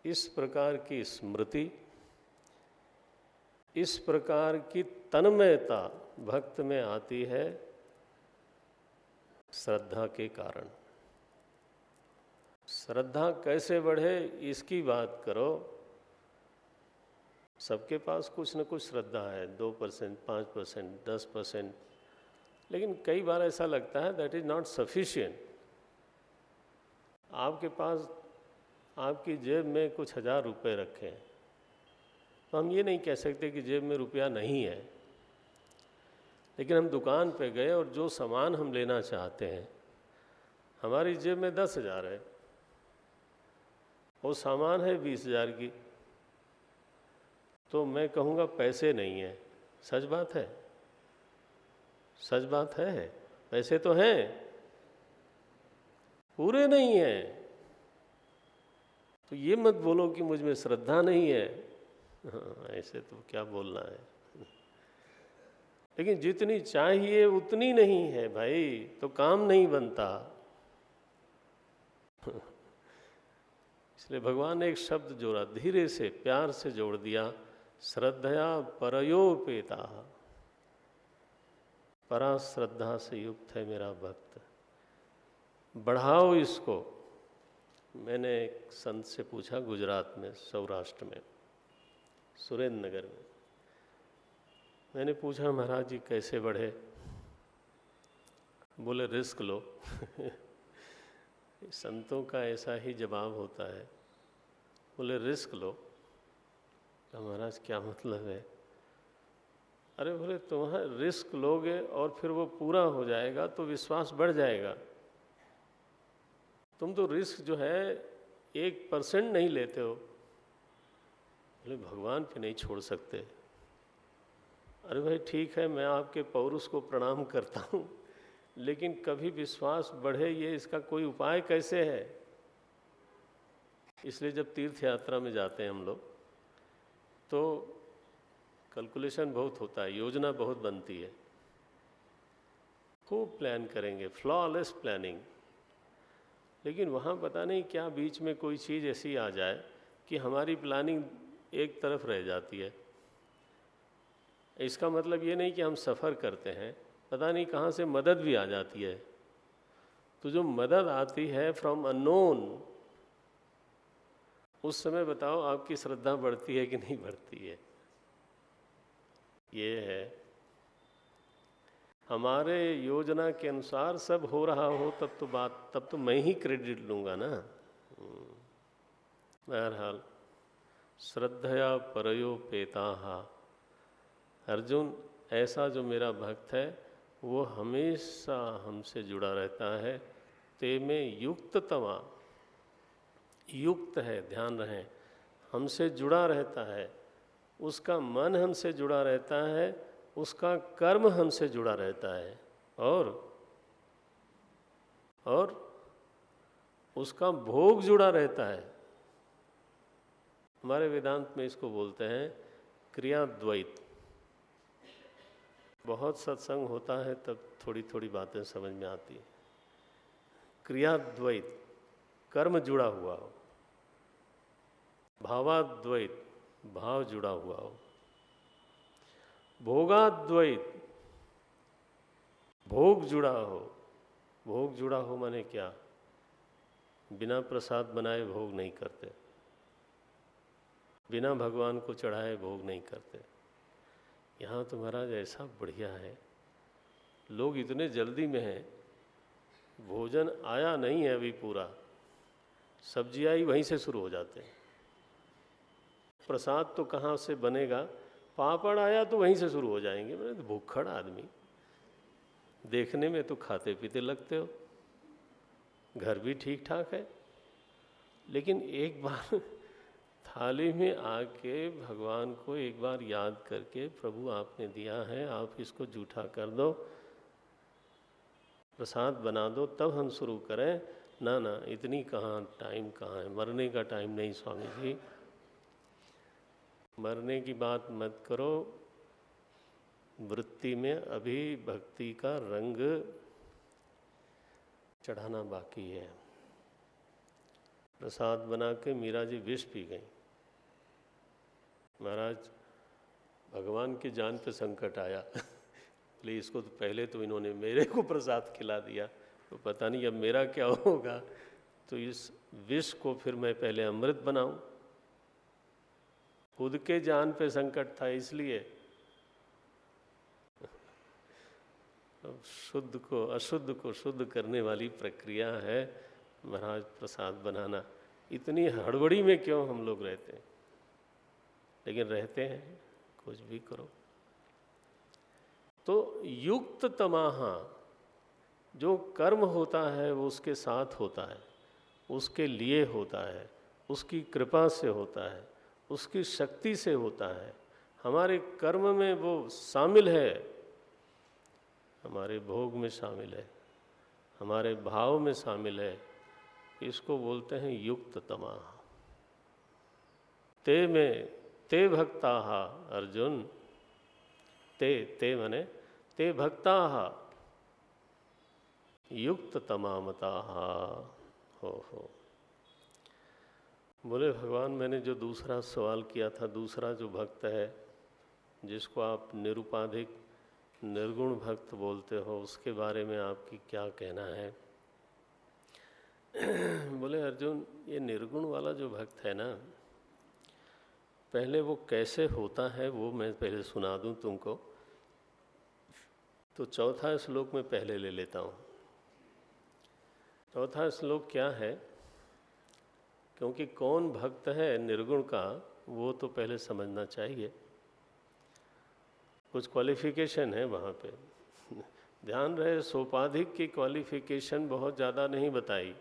इस प्रकार की स्मृति, इस प्रकार की तन्मयता भक्त में आती है श्रद्धा के कारण। श्रद्धा कैसे बढ़े इसकी बात करो। सबके पास कुछ न कुछ श्रद्धा है, 2%, 5%, 10%, लेकिन कई बार ऐसा लगता है दैट इज नॉट सफिशिएंट। आपके पास आपकी जेब में कुछ 1000 रुपये रखे हैं, तो हम ये नहीं कह सकते कि जेब में रुपया नहीं है, लेकिन हम दुकान पे गए और जो सामान हम लेना चाहते हैं, हमारी जेब में 10,000 है, वो सामान है 20,000 की, तो मैं कहूँगा पैसे नहीं है। सच बात है, सच बात है, पैसे तो हैं, पूरे नहीं हैं। तो ये मत बोलो कि मुझ में श्रद्धा नहीं है, हाँ, ऐसे तो क्या बोलना है। लेकिन जितनी चाहिए उतनी नहीं है भाई, तो काम नहीं बनता। इसलिए भगवान ने एक शब्द जोड़ा, धीरे से प्यार से जोड़ दिया, श्रद्धया परयोपेता, परा श्रद्धा से युक्त है मेरा भक्त, बढ़ाओ इसको। मैंने एक संत से पूछा गुजरात में, सौराष्ट्र में, सुरेंद्र नगर में। मैंने पूछा महाराज जी कैसे बढ़े? बोले रिस्क लो। संतों का ऐसा ही जवाब होता है। बोले रिस्क लो। तो महाराज क्या मतलब है? अरे बोले तुम्हारा रिस्क लोगे और फिर वो पूरा हो जाएगा तो विश्वास बढ़ जाएगा। तुम तो रिस्क जो है 1% नहीं लेते हो। बोले भगवान पे नहीं छोड़ सकते। अरे भाई ठीक है, मैं आपके पौरुष को प्रणाम करता हूँ, लेकिन कभी विश्वास बढ़े ये इसका कोई उपाय कैसे है? इसलिए जब तीर्थ यात्रा में जाते हैं हम लोग तो कैलकुलेशन बहुत होता है, योजना बहुत बनती है, खूब प्लान करेंगे, फ्लॉलेस प्लानिंग। लेकिन वहाँ पता नहीं क्या बीच में कोई चीज़ ऐसी आ जाए कि हमारी प्लानिंग एक तरफ रह जाती है। इसका मतलब ये नहीं कि हम सफ़र करते हैं, पता नहीं कहाँ से मदद भी आ जाती है। तो जो मदद आती है फ्रॉम अननोन, उस समय बताओ आपकी श्रद्धा बढ़ती है कि नहीं बढ़ती है? ये है, हमारे योजना के अनुसार सब हो रहा हो तब तो मैं ही क्रेडिट लूँगा ना। बहरहाल श्रद्धया परयोपेताहा, अर्जुन ऐसा जो मेरा भक्त है वो हमेशा हमसे जुड़ा रहता है। ते में युक्ततमा, युक्त है, ध्यान रहे, हमसे जुड़ा रहता है, उसका मन हमसे जुड़ा रहता है, उसका कर्म हमसे जुड़ा रहता है, और उसका भोग जुड़ा रहता है। हमारे वेदांत में इसको बोलते हैं क्रियाद्वैत। बहुत सत्संग होता है तब थोड़ी थोड़ी बातें समझ में आती है। क्रियाद्वैत, कर्म जुड़ा हुआ हो, भावाद्वैत, भाव जुड़ा हुआ हो, भोगाद्वैत, भोग जुड़ा हो। भोग जुड़ा हो माने क्या? बिना प्रसाद बनाए भोग नहीं करते, बिना भगवान को चढ़ाए भोग नहीं करते। यहाँ तो महाराज ऐसा बढ़िया है, लोग इतने जल्दी में हैं, भोजन आया नहीं है अभी पूरा, सब्जी आई वहीं से शुरू हो जाते हैं। प्रसाद तो कहाँ से बनेगा, पापड़ आया तो वहीं से शुरू हो जाएंगे। मैंने तो भूखड़ आदमी, देखने में तो खाते पीते लगते हो, घर भी ठीक ठाक है, लेकिन एक बार थाली में आके भगवान को एक बार याद करके, प्रभु आपने दिया है, आप इसको जूठा कर दो, प्रसाद बना दो, तब हम शुरू करें। ना ना, इतनी कहाँ, टाइम कहाँ है, मरने का टाइम नहीं स्वामी जी, मरने की बात मत करो, वृत्ति में अभी भक्ति का रंग चढ़ाना बाकी है। प्रसाद बना के मीरा जी विष पी गई। महाराज भगवान की जान पे संकट आया। इसलिए इसको तो पहले तो इन्होंने मेरे को प्रसाद खिला दिया, तो पता नहीं अब मेरा क्या होगा। तो इस विष को फिर मैं पहले अमृत बनाऊं। खुद के जान पे संकट था, इसलिए अब शुद्ध को अशुद्ध को शुद्ध करने वाली प्रक्रिया है महाराज प्रसाद बनाना। इतनी हड़बड़ी में क्यों हम लोग रहते हैं, लेकिन रहते हैं, कुछ भी करो। तो युक्त तमाहा, जो कर्म होता है वो उसके साथ होता है, उसके लिए होता है, उसकी कृपा से होता है, उसकी शक्ति से होता है। हमारे कर्म में वो शामिल है, हमारे भोग में शामिल है, हमारे भाव में शामिल है। इसको बोलते हैं युक्त तमाह। ते में ते भक्ताः, अर्जुन ते मने ते भक्ताः युक्त तमामताः। हो बोले भगवान, मैंने जो दूसरा सवाल किया था, दूसरा जो भक्त है जिसको आप निरुपाधिक निर्गुण भक्त बोलते हो, उसके बारे में आपकी क्या कहना है? बोले अर्जुन, ये निर्गुण वाला जो भक्त है ना, पहले वो कैसे होता है वो मैं पहले सुना दूं तुमको। तो चौथा श्लोक में पहले ले लेता हूँ। चौथा श्लोक क्या है? क्योंकि कौन भक्त है निर्गुण का वो तो पहले समझना चाहिए। कुछ क्वालिफिकेशन है वहाँ पे। ध्यान रहे, सोपाधिक की क्वालिफिकेशन बहुत ज़्यादा नहीं बताई।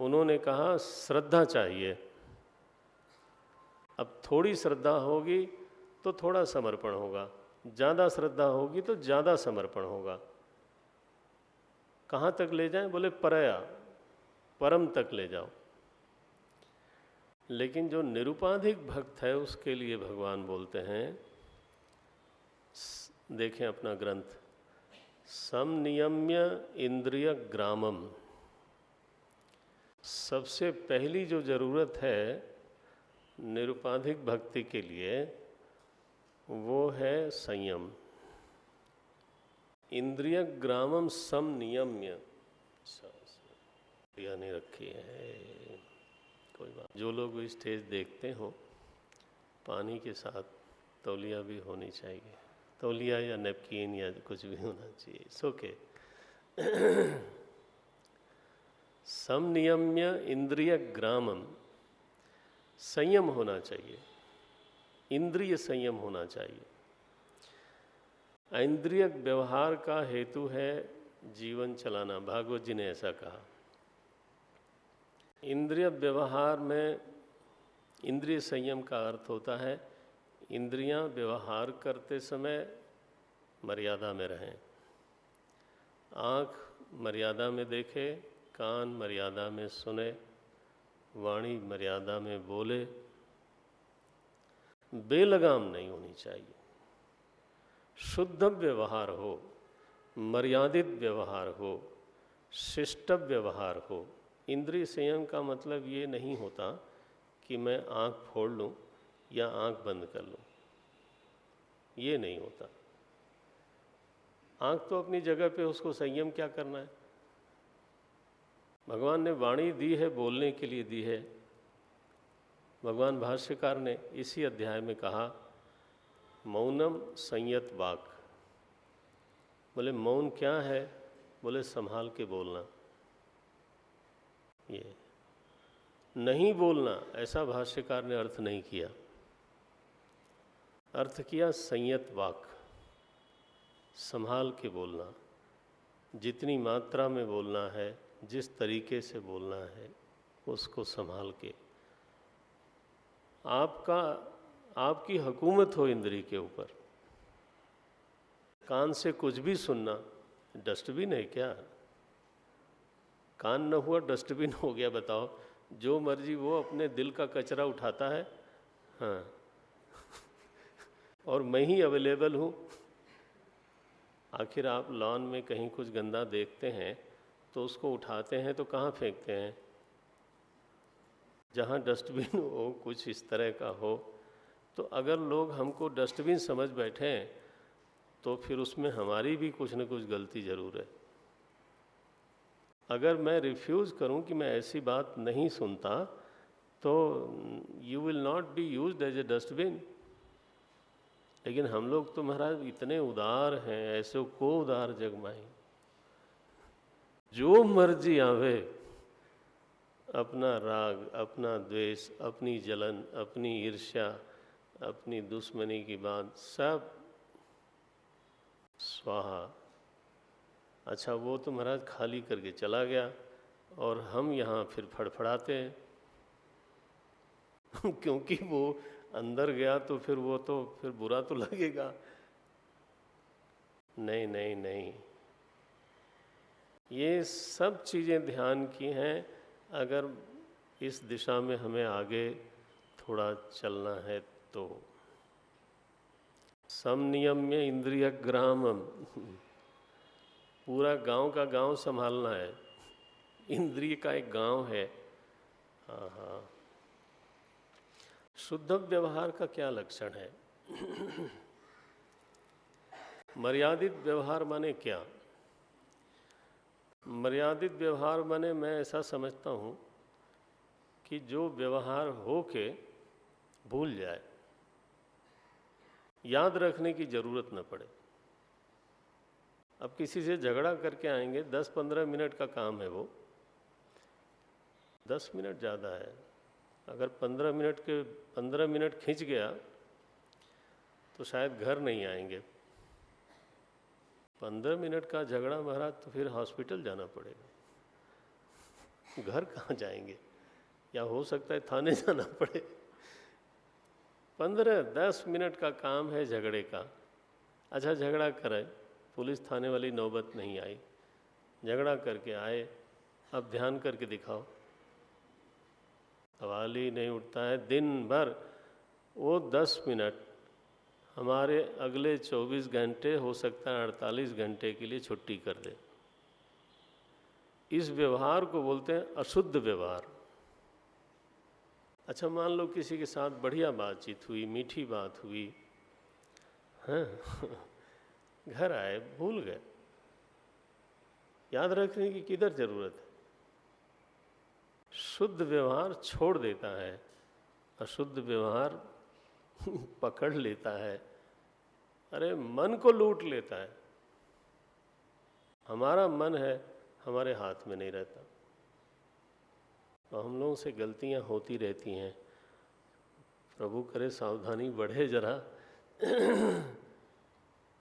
उन्होंने कहा श्रद्धा चाहिए। अब थोड़ी श्रद्धा होगी तो थोड़ा समर्पण होगा, ज़्यादा श्रद्धा होगी तो ज़्यादा समर्पण होगा। कहाँ तक ले जाएं? बोले परया, परम तक ले जाओ। लेकिन जो निरुपाधिक भक्त है उसके लिए भगवान बोलते हैं, देखें अपना ग्रंथ, समनियम्य इंद्रिय ग्रामम। सबसे पहली जो जरूरत है निरुपाधिक भक्ति के लिए वो है संयम। इंद्रिय ग्रामम समनियम्य। या नहीं रखी है, कोई बात। जो लोग स्टेज देखते हो, पानी के साथ तौलिया भी होनी चाहिए, तौलिया या नैपकिन या कुछ भी होना चाहिए, ओके। समनियम्य इंद्रिय ग्रामम, संयम होना चाहिए, इंद्रिय संयम होना चाहिए। इंद्रिय व्यवहार का हेतु है जीवन चलाना, भागवत जी ने ऐसा कहा। इंद्रिय व्यवहार में इंद्रिय संयम का अर्थ होता है इंद्रियां व्यवहार करते समय मर्यादा में रहें। आँख मर्यादा में देखे, कान मर्यादा में सुने, वाणी मर्यादा में बोले, बेलगाम नहीं होनी चाहिए। शुद्ध व्यवहार हो, मर्यादित व्यवहार हो, शिष्ट व्यवहार हो। इंद्रिय संयम का मतलब ये नहीं होता कि मैं आँख फोड़ लूँ या आँख बंद कर लूँ, ये नहीं होता। आँख तो अपनी जगह पे, उसको संयम क्या करना है? भगवान ने वाणी दी है, बोलने के लिए दी है। भगवान भाष्यकार ने इसी अध्याय में कहा मौनम संयत वाक। बोले मौन क्या है? बोले संभाल के बोलना। ये नहीं बोलना, ऐसा भाष्यकार ने अर्थ नहीं किया। अर्थ किया संयत वाक, संभाल के बोलना। जितनी मात्रा में बोलना है, जिस तरीके से बोलना है, उसको संभाल के। आपकी हुकूमत हो इंद्री के ऊपर। कान से कुछ भी सुनना डस्टबिन है क्या? कान न हुआ डस्टबिन हो गया, बताओ। जो मर्जी वो अपने दिल का कचरा उठाता है, हाँ, और मैं ही अवेलेबल हूँ। आखिर आप लॉन में कहीं कुछ गंदा देखते हैं तो उसको उठाते हैं तो कहाँ फेंकते हैं? जहाँ डस्टबिन हो, कुछ इस तरह का हो। तो अगर लोग हमको डस्टबिन समझ बैठे तो फिर उसमें हमारी भी कुछ न कुछ गलती ज़रूर है। अगर मैं रिफ्यूज़ करूं कि मैं ऐसी बात नहीं सुनता तो you will not be used as a dustbin. लेकिन हम लोग तो महाराज इतने उदार हैं, ऐसे को उदार जग माही, जो मर्जी आवे, अपना राग, अपना द्वेष, अपनी जलन, अपनी ईर्ष्या, अपनी दुश्मनी की बात सब स्वाहा। अच्छा, वो तो महाराज खाली करके चला गया और हम यहाँ फिर फड़फड़ाते हैं क्योंकि वो अंदर गया तो फिर वो तो फिर बुरा तो लगेगा। नहीं नहीं नहीं, ये सब चीज़ें ध्यान की हैं। अगर इस दिशा में हमें आगे थोड़ा चलना है तो समनियम्य इंद्रिय ग्रामम, पूरा गांव का गांव संभालना है। इंद्रिय का एक गांव है, हाँ हाँ। शुद्ध व्यवहार का क्या लक्षण है? मर्यादित व्यवहार माने क्या? मर्यादित व्यवहार माने मैं ऐसा समझता हूँ कि जो व्यवहार हो के भूल जाए, याद रखने की ज़रूरत न पड़े। अब किसी से झगड़ा करके आएंगे, 10-15 मिनट का काम है वो, 10 मिनट ज़्यादा है। अगर 15 मिनट खींच गया तो शायद घर नहीं आएंगे। 15 मिनट का झगड़ा महाराज तो फिर हॉस्पिटल जाना पड़ेगा, घर कहाँ जाएंगे, या हो सकता है थाने जाना पड़े। 15-10 मिनट का काम है झगड़े का। अच्छा झगड़ा करे, पुलिस थाने वाली नौबत नहीं आई, झगड़ा करके आए, अब ध्यान करके दिखाओ, सवाल ही नहीं उठता है। दिन भर वो 10 मिनट हमारे अगले 24 घंटे, हो सकता है 48 घंटे के लिए छुट्टी कर दे। इस व्यवहार को बोलते हैं अशुद्ध व्यवहार। अच्छा मान लो किसी के साथ बढ़िया बातचीत हुई, मीठी बात हुई, हाँ घर आए भूल गए, याद रखने की किधर जरूरत है? शुद्ध व्यवहार छोड़ देता है, अशुद्ध व्यवहार पकड़ लेता है, अरे मन को लूट लेता है। हमारा मन है हमारे हाथ में नहीं रहता, तो हम लोगों से गलतियां होती रहती हैं। प्रभु करे सावधानी बढ़े जरा,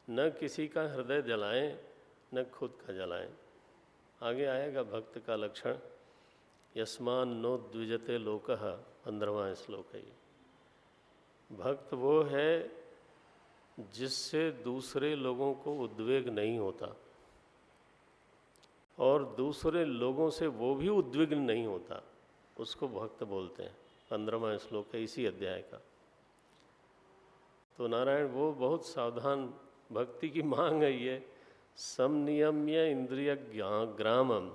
न किसी का हृदय जलाएं न खुद का जलाएं। आगे आएगा भक्त का लक्षण, यस्मान नो द्विजते लोकः, 15वां श्लोक है ये। भक्त वो है जिससे दूसरे लोगों को उद्वेग नहीं होता और दूसरे लोगों से वो भी उद्विग्न नहीं होता, उसको भक्त बोलते हैं। 15वां श्लोक है इसी अध्याय का। तो नारायण वो बहुत सावधान भक्ति की मांग है ये। समनियम्य इंद्रिय ग्रामम,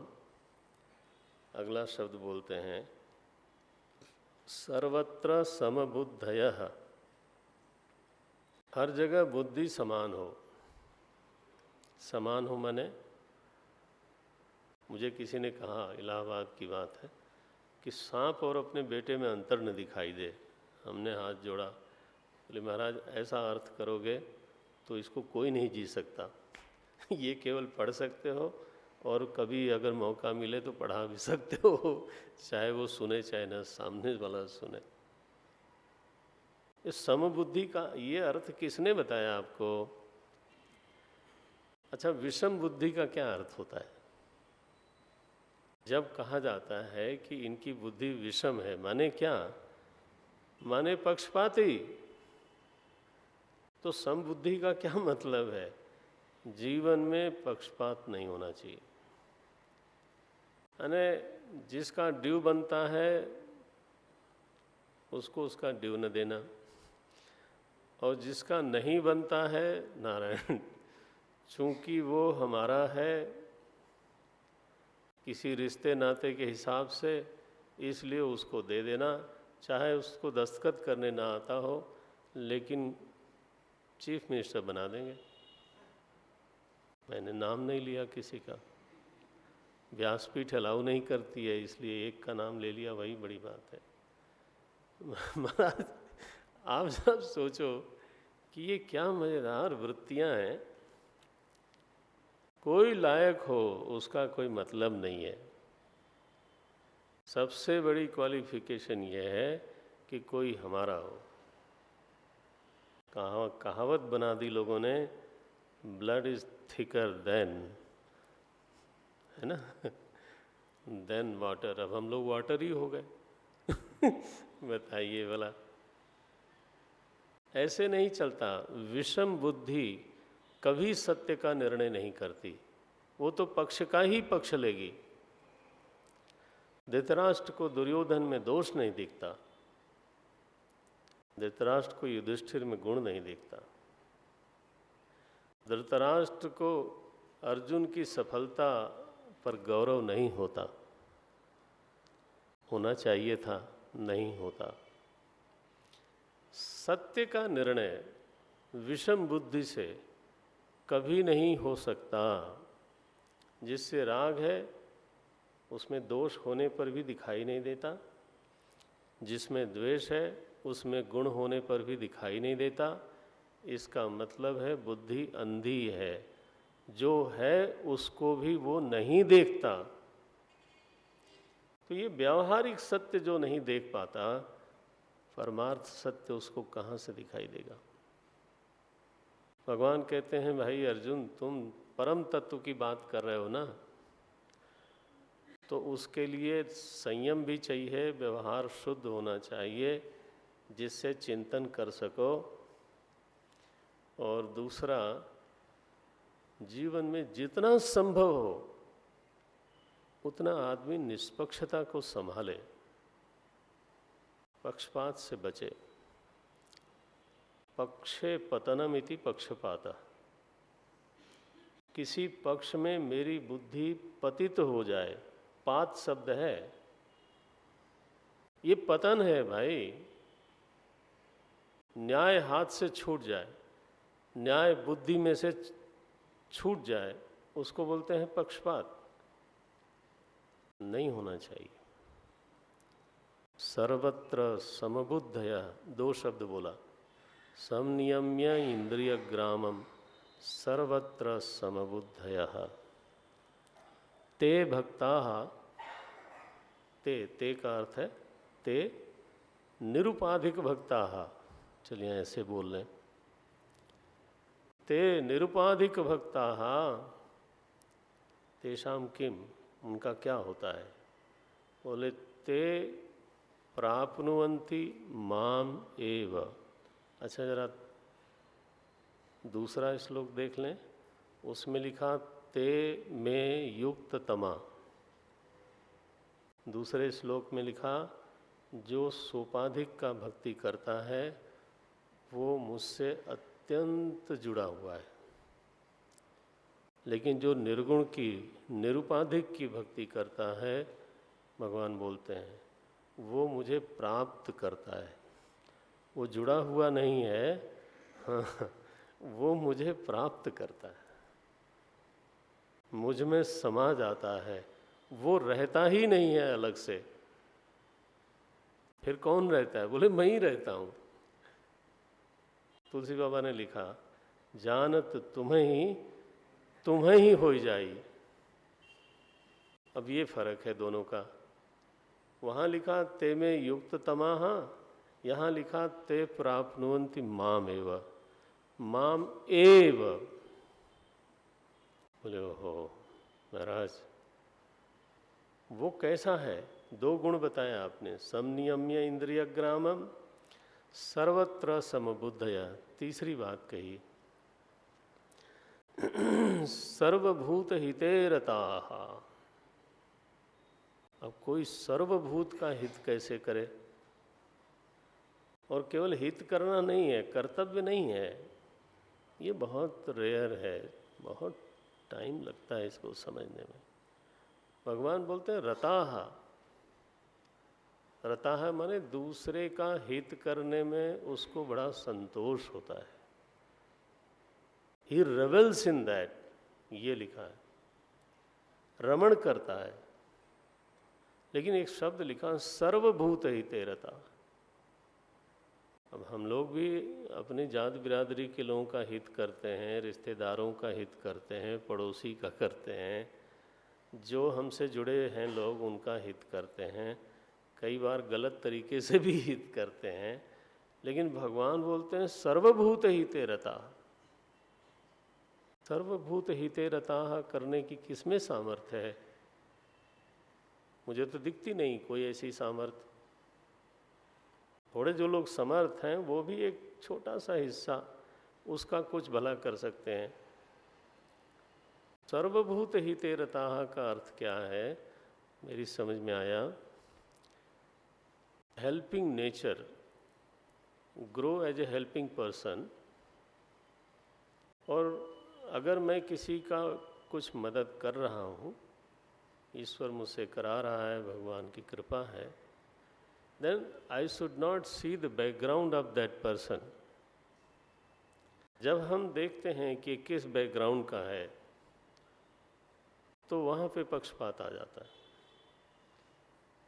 अगला शब्द बोलते हैं सर्वत्र समबुद्धयः, हर जगह बुद्धि समान हो। समान हो माने, मुझे किसी ने कहा, इलाहाबाद की बात है, कि सांप और अपने बेटे में अंतर न दिखाई दे। हमने हाथ जोड़ा, बोले महाराज ऐसा अर्थ करोगे तो इसको कोई नहीं जी सकता। ये केवल पढ़ सकते हो और कभी अगर मौका मिले तो पढ़ा भी सकते हो, चाहे वो सुने चाहे न सामने वाला सुने। इस समबुद्धि का ये अर्थ किसने बताया आपको? अच्छा विषम बुद्धि का क्या अर्थ होता है? जब कहा जाता है कि इनकी बुद्धि विषम है, माने क्या? माने पक्षपाती। तो समबुद्धि का क्या मतलब है? जीवन में पक्षपात नहीं होना चाहिए। यानी जिसका ड्यू बनता है उसको उसका ड्यू न देना, और जिसका नहीं बनता है, नारायण चूंकि वो हमारा है किसी रिश्ते नाते के हिसाब से, इसलिए उसको दे देना, चाहे उसको दस्तखत करने ना आता हो, लेकिन चीफ मिनिस्टर बना देंगे। मैंने नाम नहीं लिया किसी का, व्यासपीठ अलाउ नहीं करती है, इसलिए एक का नाम ले लिया, वही बड़ी बात है। महाराज आप सब सोचो कि ये क्या मज़ेदार वृत्तियां हैं। कोई लायक हो उसका कोई मतलब नहीं है। सबसे बड़ी क्वालिफिकेशन ये है कि कोई हमारा हो। कहावत बना दी लोगों ने, ब्लड इज थिकर देन, है ना, देन वाटर। अब हम लोग वाटर ही हो गए। बताइए भला, ऐसे नहीं चलता। विषम बुद्धि कभी सत्य का निर्णय नहीं करती, वो तो पक्ष का ही पक्ष लेगी। धृतराष्ट्र को दुर्योधन में दोष नहीं दिखता, धृतराष्ट्र को युधिष्ठिर में गुण नहीं दिखता, धृतराष्ट्र को अर्जुन की सफलता पर गौरव नहीं होता, होना चाहिए था, नहीं होता। सत्य का निर्णय विषम बुद्धि से कभी नहीं हो सकता। जिससे राग है उसमें दोष होने पर भी दिखाई नहीं देता, जिसमें द्वेष है उसमें गुण होने पर भी दिखाई नहीं देता। इसका मतलब है बुद्धि अंधी है, जो है उसको भी वो नहीं देखता। तो ये व्यावहारिक सत्य जो नहीं देख पाता, परमार्थ सत्य उसको कहाँ से दिखाई देगा। भगवान कहते हैं, भाई अर्जुन, तुम परम तत्व की बात कर रहे हो ना, तो उसके लिए संयम भी चाहिए, व्यवहार शुद्ध होना चाहिए, जिससे चिंतन कर सको। और दूसरा, जीवन में जितना संभव हो उतना आदमी निष्पक्षता को संभाले, पक्षपात से बचे। पक्षे पतनम इति पक्षपात। किसी पक्ष में मेरी बुद्धि पतित हो जाए, पात शब्द है, ये पतन है भाई। न्याय हाथ से छूट जाए, न्याय बुद्धि में से छूट जाए, उसको बोलते हैं पक्षपात। नहीं होना चाहिए। सर्वत्र समबुद्धया, दो शब्द बोला, संनियम्य इंद्रिय ग्रामम सर्वत्र समबुद्धयः ते भक्ताः। ते का अर्थ है ते निरुपाधिक भक्ताः। चलिए ऐसे बोल लें, ते निरुपाधिक भक्ताः तेषां किम, उनका क्या होता है। बोले ते प्राप्नुवन्ति माम एव। अच्छा, जरा दूसरा श्लोक देख लें, उसमें लिखा ते में युक्त तमा। दूसरे श्लोक में लिखा जो सोपाधिक का भक्ति करता है वो मुझसे अत्यंत जुड़ा हुआ है, लेकिन जो निर्गुण की निरुपाधिक की भक्ति करता है, भगवान बोलते हैं, वो मुझे प्राप्त करता है। वो जुड़ा हुआ नहीं है, हाँ, वो मुझे प्राप्त करता है, मुझ में समा जाता है। वो रहता ही नहीं है अलग से। फिर कौन रहता है? बोले मैं ही रहता हूँ। तुलसी बाबा ने लिखा, जानत तुम्हें ही हो जाई। अब ये फर्क है दोनों का। वहाँ लिखा ते में युक्त तमाहा, यहाँ लिखा ते प्राप्नुवन्ति माम एव। माम एव। बोले ओहो महाराज, वो कैसा है? दो गुण बताया आपने, समनियम्य इंद्रिय ग्रामम सर्वत्र समबुद्धया। तीसरी बात कही सर्वभूत हिते रताः। अब कोई सर्वभूत का हित कैसे करे? और केवल हित करना नहीं है, कर्तव्य नहीं है। ये बहुत रेयर है, बहुत टाइम लगता है इसको समझने में। भगवान बोलते हैं रताः। रताः माने दूसरे का हित करने में उसको बड़ा संतोष होता है। ही रेवेल्स इन दैट, ये लिखा है, रमण करता है। लेकिन एक शब्द लिखा सर्वभूत हिते रता। अब हम लोग भी अपनी जात बिरादरी के लोगों का हित करते हैं, रिश्तेदारों का हित करते हैं, पड़ोसी का करते हैं, जो हमसे जुड़े हैं लोग उनका हित करते हैं, कई बार गलत तरीके से भी हित करते हैं। लेकिन भगवान बोलते हैं सर्वभूत हिते रता। सर्वभूत हिते रता करने की किसमें सामर्थ्य है? मुझे तो दिखती नहीं कोई ऐसी सामर्थ्य। थोड़े जो लोग समर्थ हैं वो भी एक छोटा सा हिस्सा उसका कुछ भला कर सकते हैं। सर्वभूत हिते रताः का अर्थ क्या है मेरी समझ में आया, helping nature, grow as a helping person. और अगर मैं किसी का कुछ मदद कर रहा हूँ ईश्वर मुझसे करा रहा है, भगवान की कृपा है, then I should not see the background of that person. जब हम देखते हैं कि किस बैकग्राउंड का है तो वहाँ पे पक्षपात आ जाता है।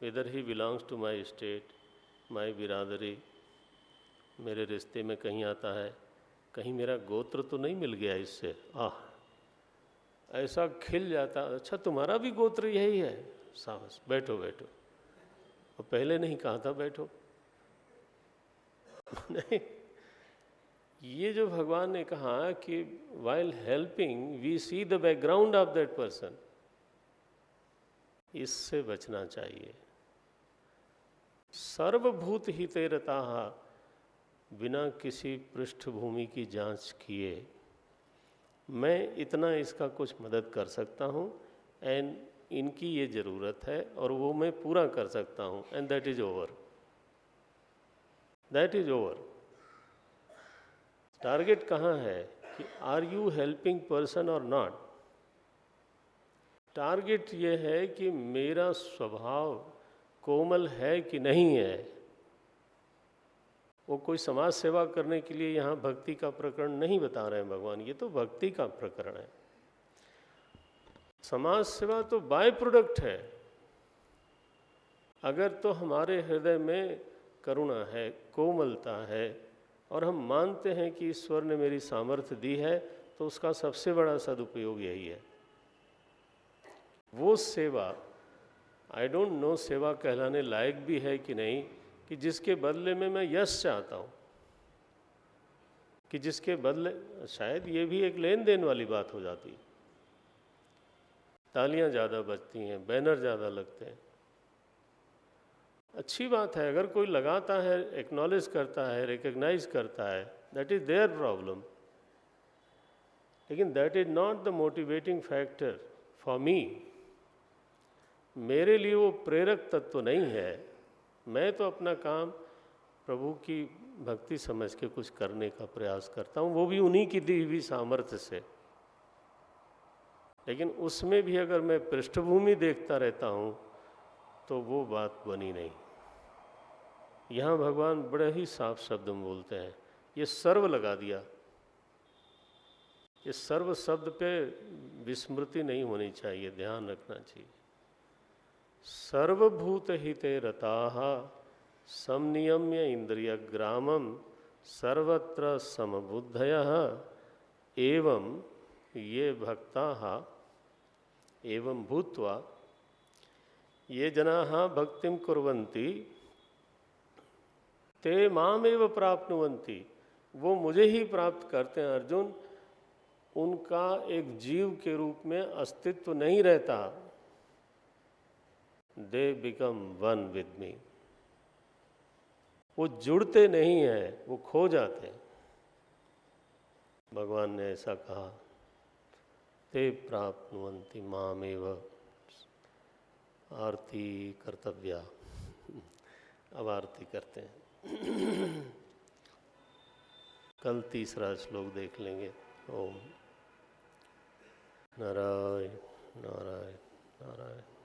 Whether he belongs to my state, my बिरादरी, मेरे रिश्ते में कहीं आता है, कहीं मेरा गोत्र तो नहीं मिल गया इससे, ऐसा खिल जाता, अच्छा तुम्हारा भी गोत्र यही है, साहस बैठो बैठो, और पहले नहीं कहा था बैठो। नहीं, ये जो भगवान ने कहा कि while helping we see the background of that person, इससे बचना चाहिए। सर्वभूत हिते रताः, बिना किसी पृष्ठभूमि की जांच किए मैं इतना इसका कुछ मदद कर सकता हूँ एंड इनकी ये ज़रूरत है और वो मैं पूरा कर सकता हूँ, and that is over, that is over. Target कहाँ है कि आर यू हेल्पिंग पर्सन और नॉट। टारगेट ये है कि मेरा स्वभाव कोमल है कि नहीं है। वो कोई समाज सेवा करने के लिए यहाँ भक्ति का प्रकरण नहीं बता रहे हैं भगवान, ये तो भक्ति का प्रकरण है। समाज सेवा तो बाय प्रोडक्ट है। अगर तो हमारे हृदय में करुणा है, कोमलता है, और हम मानते हैं कि ईश्वर ने मेरी सामर्थ्य दी है, तो उसका सबसे बड़ा सदुपयोग यही है। वो सेवा, आई डोंट नो सेवा कहलाने लायक भी है कि नहीं, कि जिसके बदले में मैं यश चाहता हूँ, कि जिसके बदले, शायद ये भी एक लेन देन वाली बात हो जाती। तालियां ज़्यादा बजती हैं, बैनर ज़्यादा लगते हैं, अच्छी बात है। अगर कोई लगाता है, एक्नॉलेज करता है, रिकग्नाइज करता है, दैट इज़ देयर प्रॉब्लम, लेकिन that is not the motivating factor for me. मेरे लिए वो प्रेरक तत्व नहीं है। मैं तो अपना काम प्रभु की भक्ति समझ के कुछ करने का प्रयास करता हूँ, वो भी उन्हीं की दी हुई सामर्थ्य से। लेकिन उसमें भी अगर मैं पृष्ठभूमि देखता रहता हूँ तो वो बात बनी नहीं। यहाँ भगवान बड़े ही साफ शब्द में बोलते हैं, ये सर्व लगा दिया। ये सर्व शब्द पे विस्मृति नहीं होनी चाहिए, ध्यान रखना चाहिए। सर्वभूत हिते रताः समनियम्य इंद्रियग्रामं सर्वत्र समबुद्धयः एवं ये भक्ताः एवं भूत्वा ये जनाः भक्तिं कुर्वन्ति ते मामेव प्राप्नुवन्ति। वो मुझे ही प्राप्त करते हैं अर्जुन। उनका एक जीव के रूप में अस्तित्व नहीं रहता। They become one with me. वो जुड़ते नहीं हैं, वो खो जाते हैं। भगवान ने ऐसा कहा, ते प्राप्नुवन्ति मामेव। आरती कर्तव्या। अब आरती करते हैं। कल तीसरा श्लोक देख लेंगे। ओम नारायण नारायण नारायण।